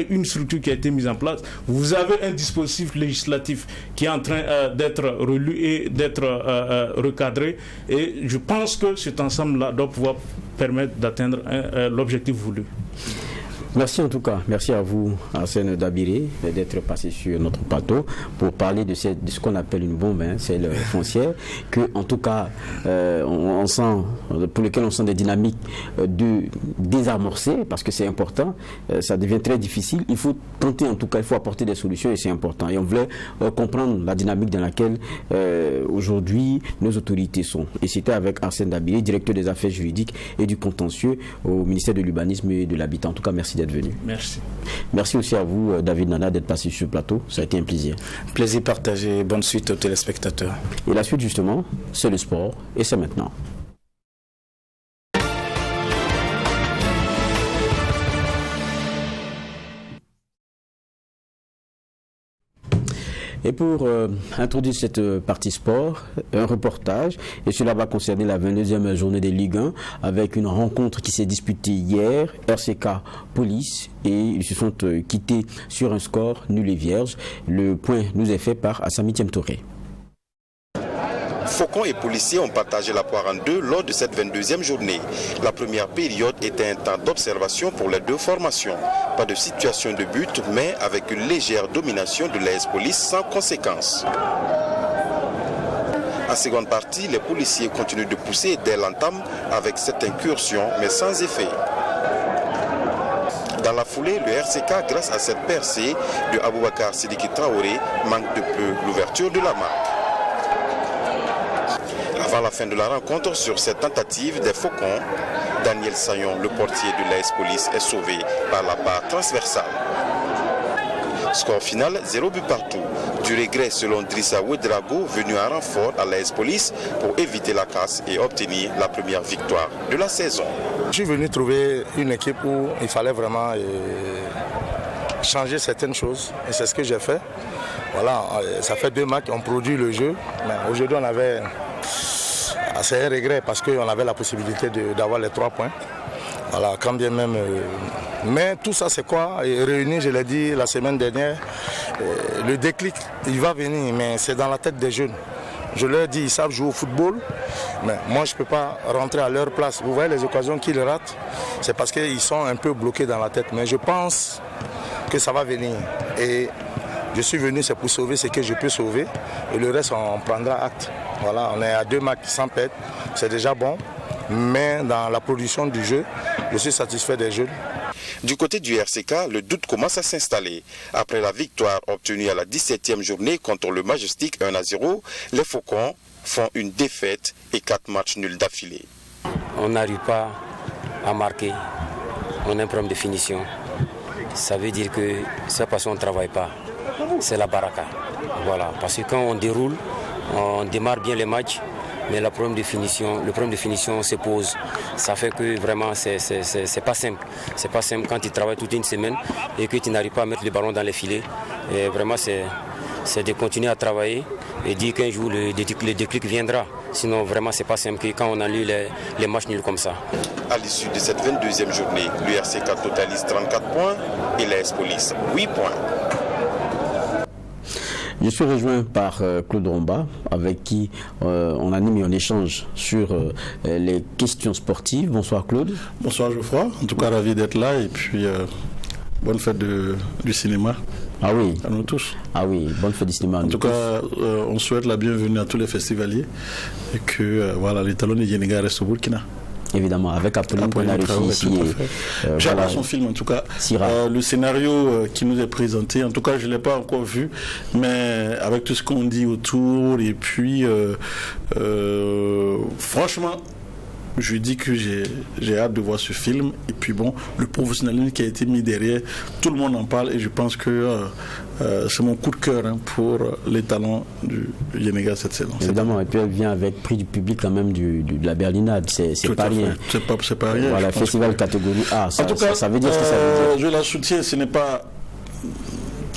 une structure qui a été mise en place, vous avez un dispositif législatif qui est en train d'être relu et d'être recadré, et je pense que cet ensemble-là doit pouvoir permettre d'atteindre l'objectif voulu. Merci en tout cas, merci à vous Arsène Dabiré d'être passé sur notre plateau pour parler de ce qu'on appelle une bombe, celle foncière, que en tout cas on sent, pour lequel on sent des dynamiques de désamorcer, parce que c'est important, ça devient très difficile, il faut tenter en tout cas, il faut apporter des solutions et c'est important. Et on voulait comprendre la dynamique dans laquelle aujourd'hui nos autorités sont. Et c'était avec Arsène Dabiré, directeur des affaires juridiques et du contentieux au ministère de l'Urbanisme et de l'Habitat. En tout cas, merci d'être venu. Merci. Merci aussi à vous, David Nana, d'être passé sur le plateau. Ça a été un plaisir. Plaisir partagé. Bonne suite aux téléspectateurs. Et la suite, justement, c'est le sport. Et c'est maintenant. Et pour introduire cette partie sport, un reportage, et cela va concerner la 22e journée des Ligue 1, avec une rencontre qui s'est disputée hier, RCK Police, et ils se sont quittés sur un score nul et vierge. Le point nous est fait par Assami Touré. Faucon et policiers ont partagé la poire en deux lors de cette 22e journée. La première période était un temps d'observation pour les deux formations. Pas de situation de but, mais avec une légère domination de l'AS Police sans conséquence. En seconde partie, les policiers continuent de pousser dès l'entame avec cette incursion, mais sans effet. Dans la foulée, le RCK, grâce à cette percée de Aboubakar Sidiki Traoré, manque de peu l'ouverture de la marque. Avant la fin de la rencontre, sur cette tentative des Faucons, Daniel Sayon, le portier de l'AS Police, est sauvé par la barre transversale. Score final, 0 but partout. Du regret selon Drissa Ouedrago, venu en renfort à l'AS Police pour éviter la casse et obtenir la première victoire de la saison. Je suis venu trouver une équipe où il fallait vraiment changer certaines choses et c'est ce que j'ai fait. Voilà, ça fait 2 matchs, on produit le jeu, mais aujourd'hui on avait... C'est un regret parce qu'on avait la possibilité d'avoir les 3 points. Voilà, quand bien même. Mais tout ça, c'est quoi? Réuni, je l'ai dit la semaine dernière, le déclic, il va venir, mais c'est dans la tête des jeunes. Je leur dis, ils savent jouer au football, mais moi, je ne peux pas rentrer à leur place. Vous voyez les occasions qu'ils ratent, c'est parce qu'ils sont un peu bloqués dans la tête. Mais je pense que ça va venir. Et je suis venu, c'est pour sauver ce que je peux sauver. Et le reste, on prendra acte. Voilà, on est à 2 matchs sans perdre, c'est déjà bon. Mais dans la production du jeu, je suis satisfait des jeux. Du côté du RCK, le doute commence à s'installer. Après la victoire obtenue à la 17e journée contre le Majestic 1-0, les Faucons font une défaite et 4 matchs nuls d'affilée. On n'arrive pas à marquer, on a un problème de finition. Ça veut dire que c'est parce qu'on ne travaille pas. C'est la baraka. Voilà. Parce que quand on déroule, on démarre bien les matchs, mais le problème de finition se pose. Ça fait que vraiment, c'est pas simple. C'est pas simple quand tu travailles toute une semaine et que tu n'arrives pas à mettre le ballon dans les filets. Et vraiment, c'est de continuer à travailler et dire qu'un jour le déclic viendra. Sinon, vraiment, c'est pas simple quand on a lu les matchs nuls comme ça. À l'issue de cette 22e journée, l'URC4 totalise 34 points et l'AS Police 8 points. Je suis rejoint par Claude Romba, avec qui on anime et on échange sur les questions sportives. Bonsoir Claude. Bonsoir Geoffroy, en tout cas ravi d'être là et puis bonne fête du cinéma. Ah oui. À nous tous. Ah oui, bonne fête du cinéma. En tout cas, on souhaite la bienvenue à tous les festivaliers et que voilà, les talons de Yenega restent au Burkina. Évidemment, avec Apolline qu'on a réussi ici. J'adore son film, en tout cas. Le scénario qui nous est présenté, en tout cas, je ne l'ai pas encore vu, mais avec tout ce qu'on dit autour, et puis, franchement, je lui dis que j'ai hâte de voir ce film. Et puis bon, le professionnalisme qui a été mis derrière, tout le monde en parle et je pense que c'est mon coup de cœur pour les talents du Yenega cette saison. Évidemment, et puis elle vient avec prix du public quand même de la Berlinade, c'est pas rien. C'est pas rien. Voilà, festival catégorie A, en tout cas, ça veut dire ce que ça veut dire. Je la soutiens, ce n'est pas...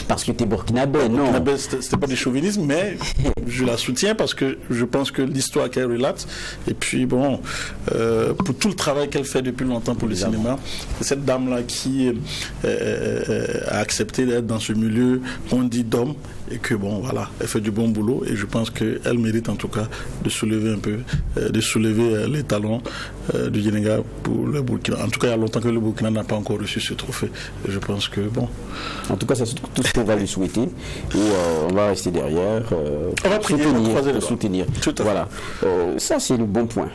Parce que tu es burkinabé, non. Burkinabé, c'était pas du chauvinisme, mais je la soutiens parce que je pense que l'histoire qu'elle relate, et puis bon, pour tout le travail qu'elle fait depuis longtemps pour le cinéma, cette dame-là qui a accepté d'être dans ce milieu, on dit d'homme, et que bon, voilà, elle fait du bon boulot, et je pense qu'elle mérite en tout cas de soulever un peu, de soulever les talons du Yenega pour le Burkina. En tout cas, il y a longtemps que le Burkina n'a pas encore reçu ce trophée, et je pense que bon. En tout cas, c'est tout ce qu'on va lui souhaiter, et on va rester derrière, on va prier, soutenir. Voilà, ça c'est le bon point.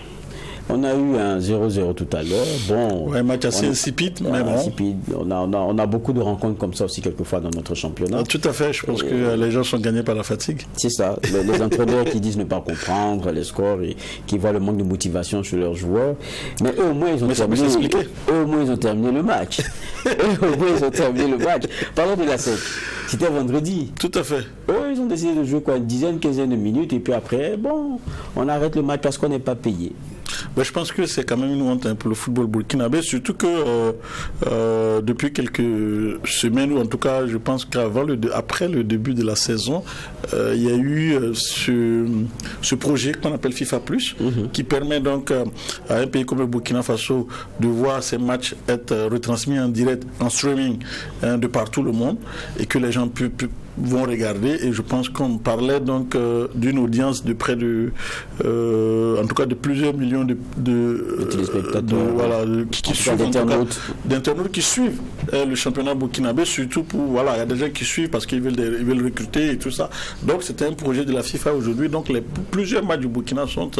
On a eu un 0-0 tout à l'heure. Bon, ouais, match assez insipide, mais bon. Insipide. On a beaucoup de rencontres comme ça aussi quelquefois dans notre championnat. Tout à fait, je pense que les gens sont gagnés par la fatigue. C'est ça, les entraîneurs qui disent ne pas comprendre les scores et qui voient le manque de motivation chez leurs joueurs. Mais eux au moins ils ont terminé le match. Parlons de la SEC. C'était vendredi. Tout à fait. Eux, ils ont décidé de jouer une dizaine, quinzaine de minutes et puis après, bon, on arrête le match parce qu'on n'est pas payé. Mais je pense que c'est quand même une honte pour le football burkinabé, surtout que depuis quelques semaines, ou en tout cas, je pense qu'après le début de la saison, il y a eu ce projet qu'on appelle FIFA Plus, qui permet donc à un pays comme le Burkina Faso de voir ses matchs être retransmis en direct, en streaming, de partout le monde, et que les gens vont regarder, et je pense qu'on parlait donc d'une audience de près de en tout cas de plusieurs millions de qui suivent, d'internautes qui suivent le championnat burkinabé, surtout pour il y a des gens qui suivent parce qu'ils veulent recruter et tout ça. Donc c'était un projet de la FIFA aujourd'hui. Donc plusieurs matchs du Burkina sont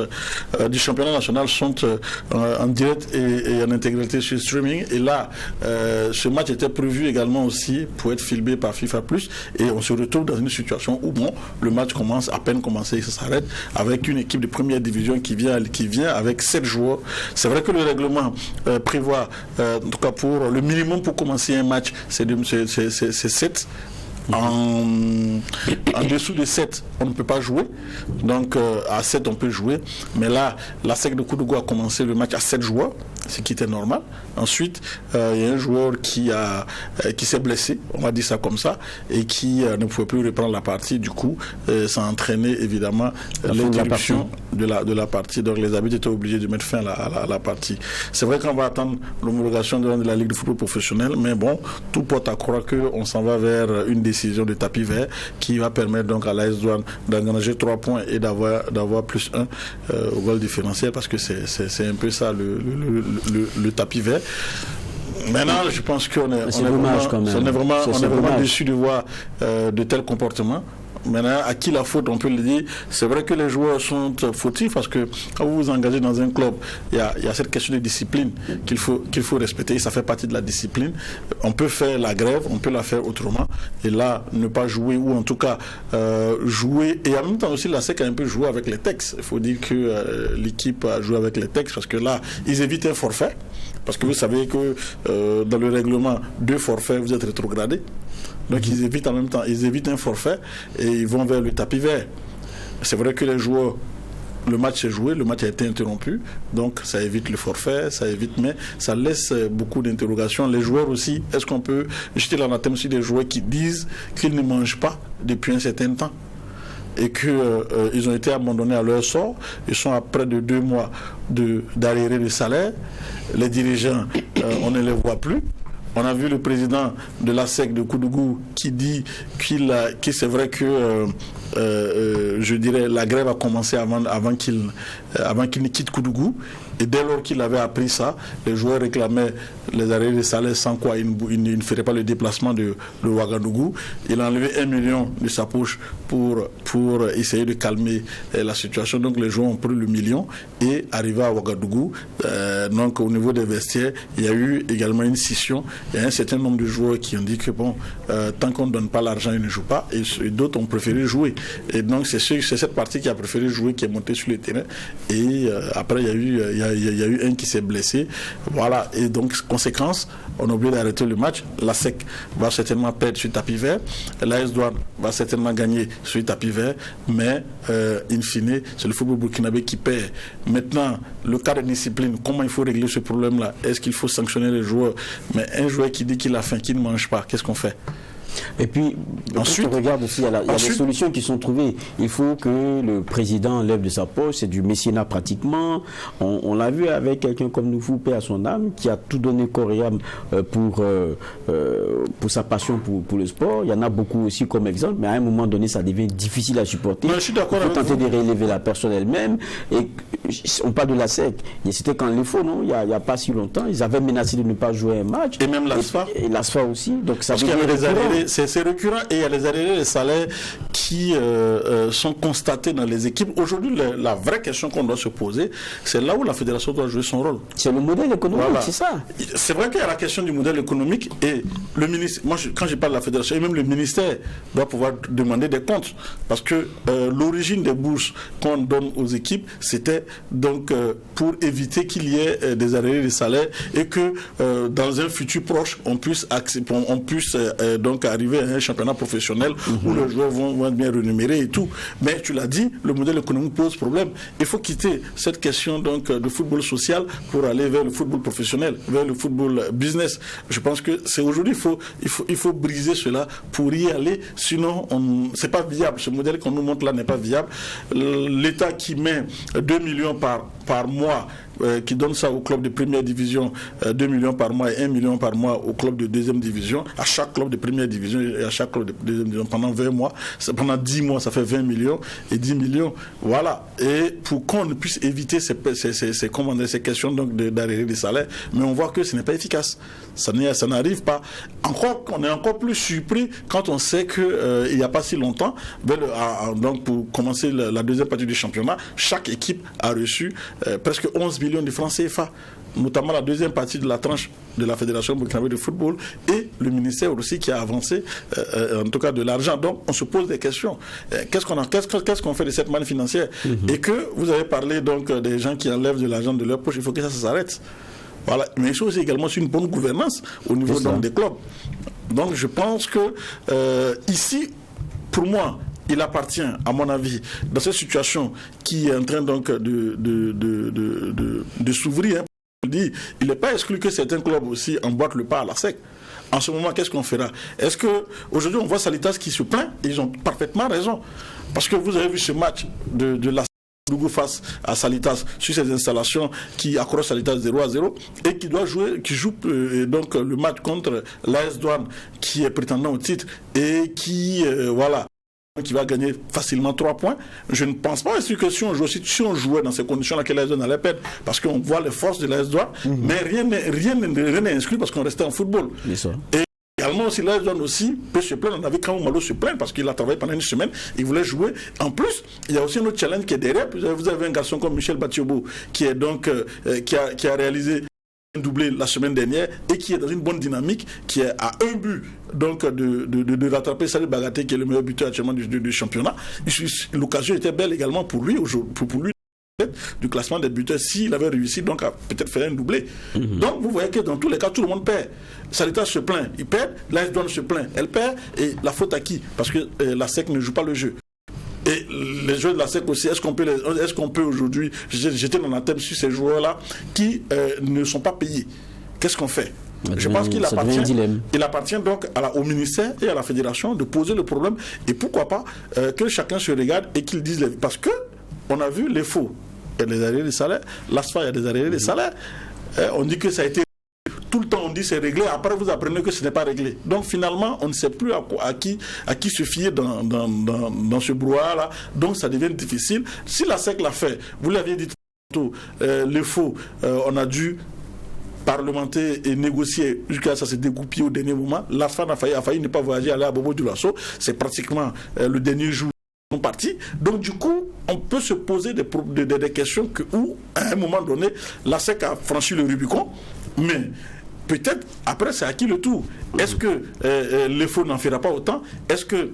du championnat national sont en direct et en intégralité sur streaming, et là ce match était prévu également aussi pour être filmé par FIFA Plus, et on se retrouve dans une situation où bon, le match commence à peine commencé et ça s'arrête avec une équipe de première division qui vient avec 7 joueurs. C'est vrai que le règlement prévoit, en tout cas pour le minimum pour commencer un match, c'est 7. En dessous de 7, on ne peut pas jouer. Donc à 7, on peut jouer. Mais là, la SEC de Koudougou a commencé le match à 7 joueurs, ce qui était normal. Ensuite, il y a un joueur qui s'est blessé, on va dire ça comme ça, et qui ne pouvait plus reprendre la partie. Du coup, ça a entraîné évidemment l'interruption de la partie. Donc les arbitres étaient obligés de mettre fin à la partie. C'est vrai qu'on va attendre l'homologation de la Ligue de football professionnel, mais bon, tout porte à croire qu'on s'en va vers une décision de tapis vert qui va permettre donc à l'AS Douanes d'engager 3 points et d'avoir plus 1 au goal différentiel, parce que c'est un peu ça le tapis vert. Maintenant, je pense qu'on est vraiment déçu de voir de tels comportements. Maintenant, à qui la faute, on peut le dire. C'est vrai que les joueurs sont fautifs parce que quand vous vous engagez dans un club, il y a cette question de discipline qu'il faut respecter, et ça fait partie de la discipline. On peut faire la grève, on peut la faire autrement, et là, ne pas jouer, ou en tout cas jouer, et en même temps aussi la SEC a un peu joué avec les textes. Il faut dire que l'équipe a joué avec les textes parce que là, ils évitent un forfait. Parce que vous savez que dans le règlement, 2 forfaits, vous êtes rétrogradé. Donc ils évitent en même temps, ils évitent un forfait et ils vont vers le tapis vert. C'est vrai que les joueurs, le match est joué, le match a été interrompu, donc ça évite le forfait, ça évite, mais ça laisse beaucoup d'interrogations. Les joueurs aussi, est-ce qu'on peut jeter l'anathème sur des joueurs qui disent qu'ils ne mangent pas depuis un certain temps et qu'ils ont été abandonnés à leur sort, ils sont à près de 2 mois d'arriérés de salaire, les dirigeants, on ne les voit plus. On a vu le président de la SEC de Koudougou qui dit que c'est vrai que je dirais la grève a commencé avant qu'il ne quitte Koudougou. Et dès lors qu'il avait appris ça, les joueurs réclamaient les arrêts de salaire sans quoi il ne ferait pas le déplacement de Ouagadougou. Il a enlevé 1 million de sa poche pour essayer de calmer la situation. Donc les joueurs ont pris le million et arrivé à Ouagadougou. Donc au niveau des vestiaires, il y a eu également une scission. Il y a un certain nombre de joueurs qui ont dit que bon, tant qu'on ne donne pas l'argent, ils ne jouent pas. Et d'autres ont préféré jouer. Et donc c'est cette partie qui a préféré jouer qui est montée sur le terrain. Et après il y a eu un qui s'est blessé. Voilà. Et donc conséquence, on a oublié d'arrêter le match. La SEC va certainement perdre sur tapis vert. L'AS Douanes va certainement gagner sur tapis vert. Mais in fine, c'est le football burkinabé qui perd. Maintenant, le cas de discipline, comment il faut régler ce problème-là? Est-ce qu'il faut sanctionner les joueurs? Mais un joueur qui dit qu'il a faim, qu'il ne mange pas, qu'est-ce qu'on fait? Et puis, ensuite, on regarde aussi, il y a des solutions qui sont trouvées. Il faut que le président lève de sa poche, c'est du mécénat pratiquement. On l'a vu avec quelqu'un comme Noufou, paix à son âme, qui a tout donné corps et âme pour sa passion pour le sport. Il y en a beaucoup aussi comme exemple, mais à un moment donné, ça devient difficile à supporter. Je suis d'accord. Il faut tenter de relever la personne elle-même. Et on parle de la SEC. C'était quand il faut, non? Il n'y a pas si longtemps. Ils avaient menacé de ne pas jouer un match. Et même l'ASFA. Et l'ASFA aussi. Donc ça devient c'est récurrent et il y a les arrêts de salaire qui sont constatés dans les équipes. Aujourd'hui, la vraie question qu'on doit se poser, c'est là où la fédération doit jouer son rôle. C'est le modèle économique, voilà. C'est ça. C'est vrai qu'il y a la question du modèle économique et le ministre, moi quand je parle de la fédération, et même le ministère doit pouvoir demander des comptes parce que l'origine des bourses qu'on donne aux équipes, c'était donc pour éviter qu'il y ait des arrêts de salaire et que dans un futur proche, on puisse donc arriver à un championnat professionnel où les joueurs vont être bien rémunérés et tout. Mais tu l'as dit, le modèle économique pose problème. Il faut quitter cette question donc de football social pour aller vers le football professionnel, vers le football business. Je pense que c'est aujourd'hui, il faut briser cela pour y aller. Sinon, c'est pas viable. Ce modèle qu'on nous montre là n'est pas viable. L'État qui met 2 millions par mois, qui donne ça au club de première division, 2 millions par mois et 1 million par mois au club de deuxième division, à chaque club de première division et à chaque club de deuxième division pendant 20 mois, pendant 10 mois, ça fait 20 millions et 10 millions, voilà. Et pour qu'on puisse éviter ces questions donc d'arrêt des salaires, mais on voit que ce n'est pas efficace. Ça n'arrive pas. On est encore plus surpris quand on sait qu'il n'y a pas si longtemps, donc pour commencer la deuxième partie du championnat, chaque équipe a reçu presque 11 millions de francs CFA, notamment la deuxième partie de la tranche de la Fédération burkinabé de football et le ministère aussi qui a avancé en tout cas de l'argent. Donc on se pose des questions. Qu'est-ce qu'on fait de cette manne financière? Et que vous avez parlé donc des gens qui enlèvent de l'argent de leur poche, il faut que ça s'arrête. Voilà. Mais il faut aussi également une bonne gouvernance au niveau donc, des clubs. Donc je pense que ici, pour moi, il appartient, à mon avis, dans cette situation qui est en train donc de s'ouvrir, hein, il n'est pas exclu que certains clubs aussi emboîtent le pas à la SEC. En ce moment, qu'est-ce qu'on fera? Est-ce qu'aujourd'hui, on voit Salitas qui se plaint? Ils ont parfaitement raison. Parce que vous avez vu ce match de la Dougou face à Salitas sur ces installations qui accrochent Salitas 0-0 et qui joue donc le match contre l'AS Douanes qui est prétendant au titre et qui qui va gagner facilement 3 points. Je ne pense pas que si on jouait dans ces conditions-là que l'AS Douanes allait perdre, parce qu'on voit les forces de l'AS Douanes, mais rien n'est exclu parce qu'on restait en football. Et également aussi l'AS Douanes aussi peut se plaindre. On avait quand Malo se plaindre parce qu'il a travaillé pendant une semaine, il voulait jouer. En plus, il y a aussi un autre challenge qui est derrière. Vous avez un garçon comme Michel Batiobo qui est donc qui a réalisé un doublé la semaine dernière et qui est dans une bonne dynamique, qui est à un but donc de rattraper Salih Bagaté qui est le meilleur buteur actuellement du championnat. L'occasion était belle également pour lui du classement des buteurs s'il avait réussi donc à peut-être faire un doublé. Donc vous voyez que dans tous les cas, tout le monde perd. Salitas se plaint, il perd, l'AS Douanes se plaint, elle perd, et la faute à qui? Parce que la SEC ne joue pas le jeu. Et les joueurs de la SEC aussi, est-ce qu'on peut aujourd'hui jeter dans la tête sur ces joueurs-là qui ne sont pas payés? Qu'est-ce qu'on fait? Je pense qu'il appartient donc au ministère et à la fédération de poser le problème, et pourquoi pas que chacun se regarde et qu'il dise parce que on a vu les faux, il y a des arriérés de salaire, l'ASFA, il y a des arriérés de salaire, on dit que ça a été tout le temps, on dit c'est réglé, après vous apprenez que ce n'est pas réglé. Donc finalement, on ne sait plus à qui se fier dans ce brouhaha-là, donc ça devient difficile. Si la SEC l'a fait, vous l'aviez dit tantôt, les faux, on a dû parlementer et négocier jusqu'à ça s'est dégoupillé au dernier moment. L'ASFA a failli ne pas voyager, aller à Bobo Dioulasso, c'est pratiquement le dernier jour parti. Donc du coup, on peut se poser des questions où, à un moment donné, la SEC a franchi le Rubicon, mais peut-être après c'est à qui le tour? Est-ce que les faux n'en fera pas autant? Est-ce que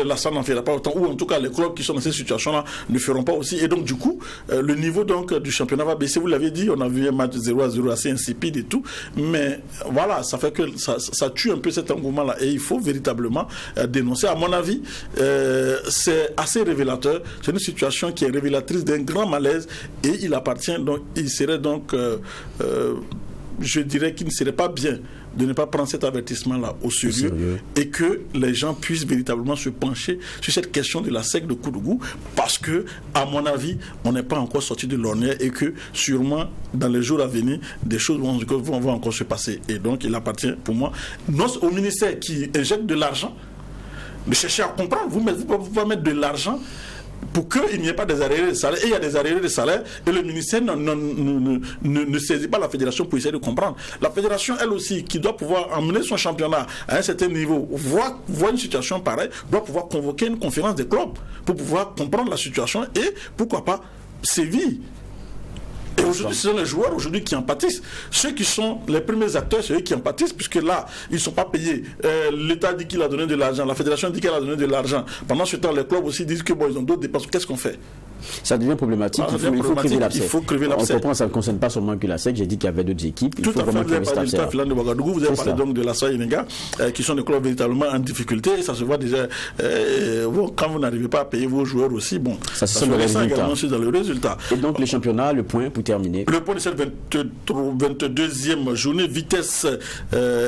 la SAN n'en fera pas autant, ou en tout cas les clubs qui sont dans cette situation-là ne feront pas aussi, et donc du coup le niveau donc du championnat va baisser. Vous l'avez dit, on a vu un match 0-0 assez insipide et tout, mais voilà, ça fait que ça tue un peu cet engouement-là, et il faut véritablement dénoncer. À mon avis, c'est assez révélateur, c'est une situation qui est révélatrice d'un grand malaise, et il serait donc je dirais qu'il ne serait pas bien de ne pas prendre cet avertissement-là au sérieux, et que les gens puissent véritablement se pencher sur cette question de la SEC de Koudougou, parce que, à mon avis, on n'est pas encore sorti de l'ornière, et que sûrement, dans les jours à venir, des choses vont encore se passer. Et donc, il appartient pour moi, non au ministère qui injecte de l'argent, de chercher à comprendre. Vous ne pouvez pas mettre de l'argent pour qu'il n'y ait pas des arriérés de salaire, et il y a des arriérés de salaire, et le ministère ne saisit pas la fédération pour essayer de comprendre. La fédération, elle aussi, qui doit pouvoir emmener son championnat à un certain niveau, voit une situation pareille, doit pouvoir convoquer une conférence des clubs pour pouvoir comprendre la situation et, pourquoi pas, sévir. Et aujourd'hui, ce sont les joueurs aujourd'hui qui en pâtissent. Ceux qui sont les premiers acteurs, c'est eux qui en pâtissent, puisque là, ils ne sont pas payés. L'État dit qu'il a donné de l'argent, la fédération dit qu'elle a donné de l'argent. Pendant ce temps, les clubs aussi disent que ils ont d'autres dépenses. Qu'est-ce qu'on fait? Ça devient problématique. Il faut crever l'abcès. On comprend, ça ne concerne pas seulement que la SEC. J'ai dit qu'il y avait d'autres équipes. Tout à fait. Vous avez parlé du Stade de Ouagadougou, vous avez parlé donc de la Soyenega, qui sont des clubs véritablement en difficulté. Et ça se voit déjà. Quand vous n'arrivez pas à payer vos joueurs aussi, ça se ressent également dans le résultat. Et donc les championnats, le point pour terminer. Le point de cette 22e journée, Vitesse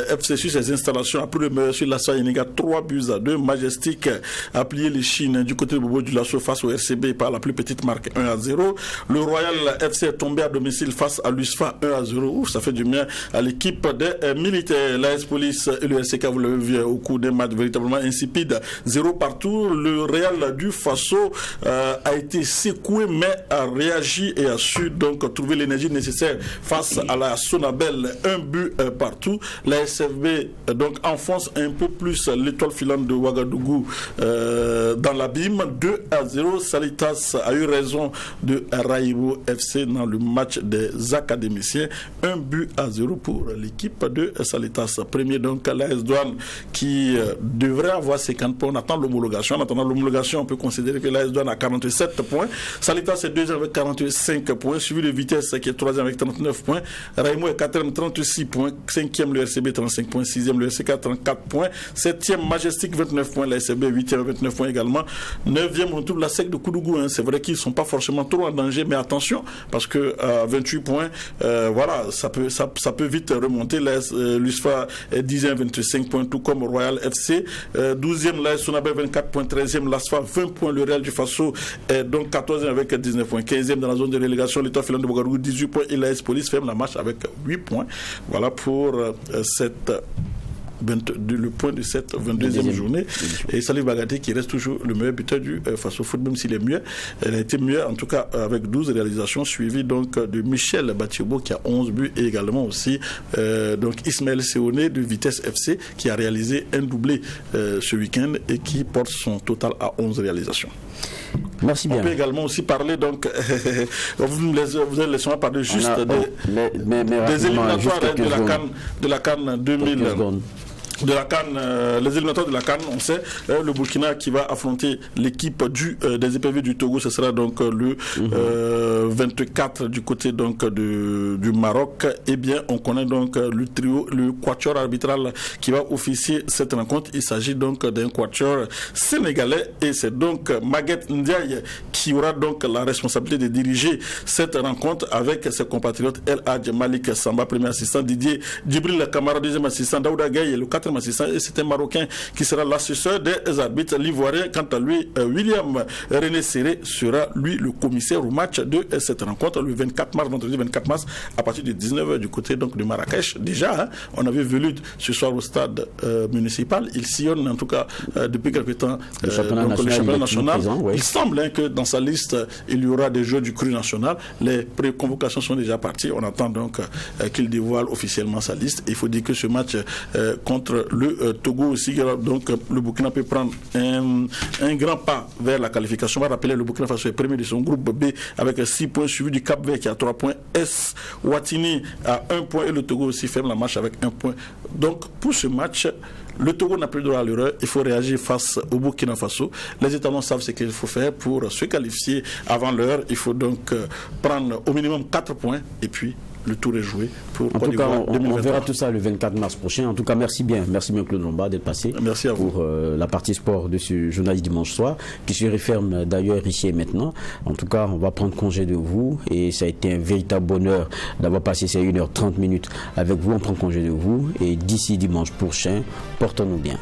FC sur ses installations après le meilleur sur la Soyenega, 3-2. Majestic a plié les Chines du côté de Bobo Dioulasso face au RCB par la plus petite marque 1-0. Le Royal FC est tombé à domicile face à l'USFA 1-0. Ça fait du bien à l'équipe des militaires. L'AS Police et le RCK, vous l'avez vu au cours d'un match véritablement insipide, 0 partout. Le Real du Faso a été secoué mais a réagi et a su donc trouver l'énergie nécessaire face à la Sonabel, 1 but partout. La SFB donc enfonce un peu plus l'étoile filante de Ouagadougou dans l'abîme, 2-0. Salitas a eu raison de Raïbo FC dans le match des académiciens, 1-0 pour l'équipe de Salitas. Premier donc l'AS Douanes qui devrait avoir 50 points. On attend l'homologation. En attendant l'homologation, on peut considérer que l'AS Douanes a 47 points. Salitas est deuxième avec 45 points, suivi de Vitesse qui est troisième avec 39 points. Raïmo est quatrième, 36 points. Cinquième le RCB, 35 points. Sixième le RCK, 34 points. Septième Majestic, 29 points. La SCB, 8e, 29 points également. Neuvième, on trouve la SEC de Koudougou. C'est vrai qu'ils ne sont pas forcément trop en danger, mais attention, parce que 28 points, voilà, ça peut vite remonter. L'USFA est 10e, 25 points, tout comme Royal FC. 12e, l'AS Sonabel, 24 points. 13e, l'ASFA, 20 points. Le Real du Faso est donc 14e avec 19 points. 15e dans la zone de relégation, l'État filant de Ouagadougou, 18 points. Et l'AS Police ferme la marche avec 8 points. Voilà pour le point de cette 22e journée. Et Salif Bagati qui reste toujours le meilleur buteur du Faso Foot, même s'il est mieux. Elle a été mieux en tout cas avec 12 réalisations, suivi donc de Michel Batiobo qui a 11 buts, et également aussi donc Ismaël Séoné de Vitesse FC qui a réalisé un doublé ce week-end et qui porte son total à 11 réalisations. Merci bien. On peut également aussi parler donc vous allez laisser-moi parler juste des éliminatoires de la CAN 2000. de la CAN, les éliminatoires de la CAN, on sait, le Burkina qui va affronter l'équipe des EPV du Togo, ce sera donc le 24 du côté donc du Maroc. Eh bien, on connaît donc le trio, le quatuor arbitral qui va officier cette rencontre. Il s'agit donc d'un quatuor sénégalais et c'est donc Maguette Ndiaye qui aura donc la responsabilité de diriger cette rencontre avec ses compatriotes El Hadj Malik Samba, premier assistant, Didier Djibril Kamara, deuxième assistant, Daouda Gaye, le quatrième assistant, et c'est un Marocain qui sera l'assesseur des arbitres. L'Ivoirien, quant à lui, William René Serré, sera lui le commissaire au match de cette rencontre le 24 mars, vendredi 24 mars, à partir de 19h du côté donc de Marrakech. Déjà, on avait vu Velud ce soir au stade municipal. Il sillonne en tout cas depuis quelque temps le championnat national. Présent, oui. Il semble que dans sa liste, il y aura des jeux du cru national. Les pré-convocations sont déjà parties. On attend donc qu'il dévoile officiellement sa liste. Il faut dire que ce match contre le Togo aussi, donc le Burkina peut prendre un grand pas vers la qualification. On va rappeler, le Burkina Faso est premier de son groupe B avec 6 points, suivi du Cap-Vert qui a 3 points, Eswatini a 1 point et le Togo aussi ferme la marche avec 1 point. Donc pour ce match, le Togo n'a plus droit à l'erreur. Il faut réagir face au Burkina Faso. Les États savent ce qu'il faut faire pour se qualifier avant l'heure. Il faut donc prendre au minimum 4 points et puis le tour est joué pour en tout cas, on verra tout ça le 24 mars prochain. En tout cas, merci bien Claude Lomba d'être passé. Merci à vous. Pour la partie sport de ce journal du dimanche soir, qui se referme d'ailleurs ici et maintenant. En tout cas, on va prendre congé de vous et ça a été un véritable bonheur d'avoir passé ces 1h30 avec vous. On prend congé de vous et d'ici dimanche prochain, portons-nous bien.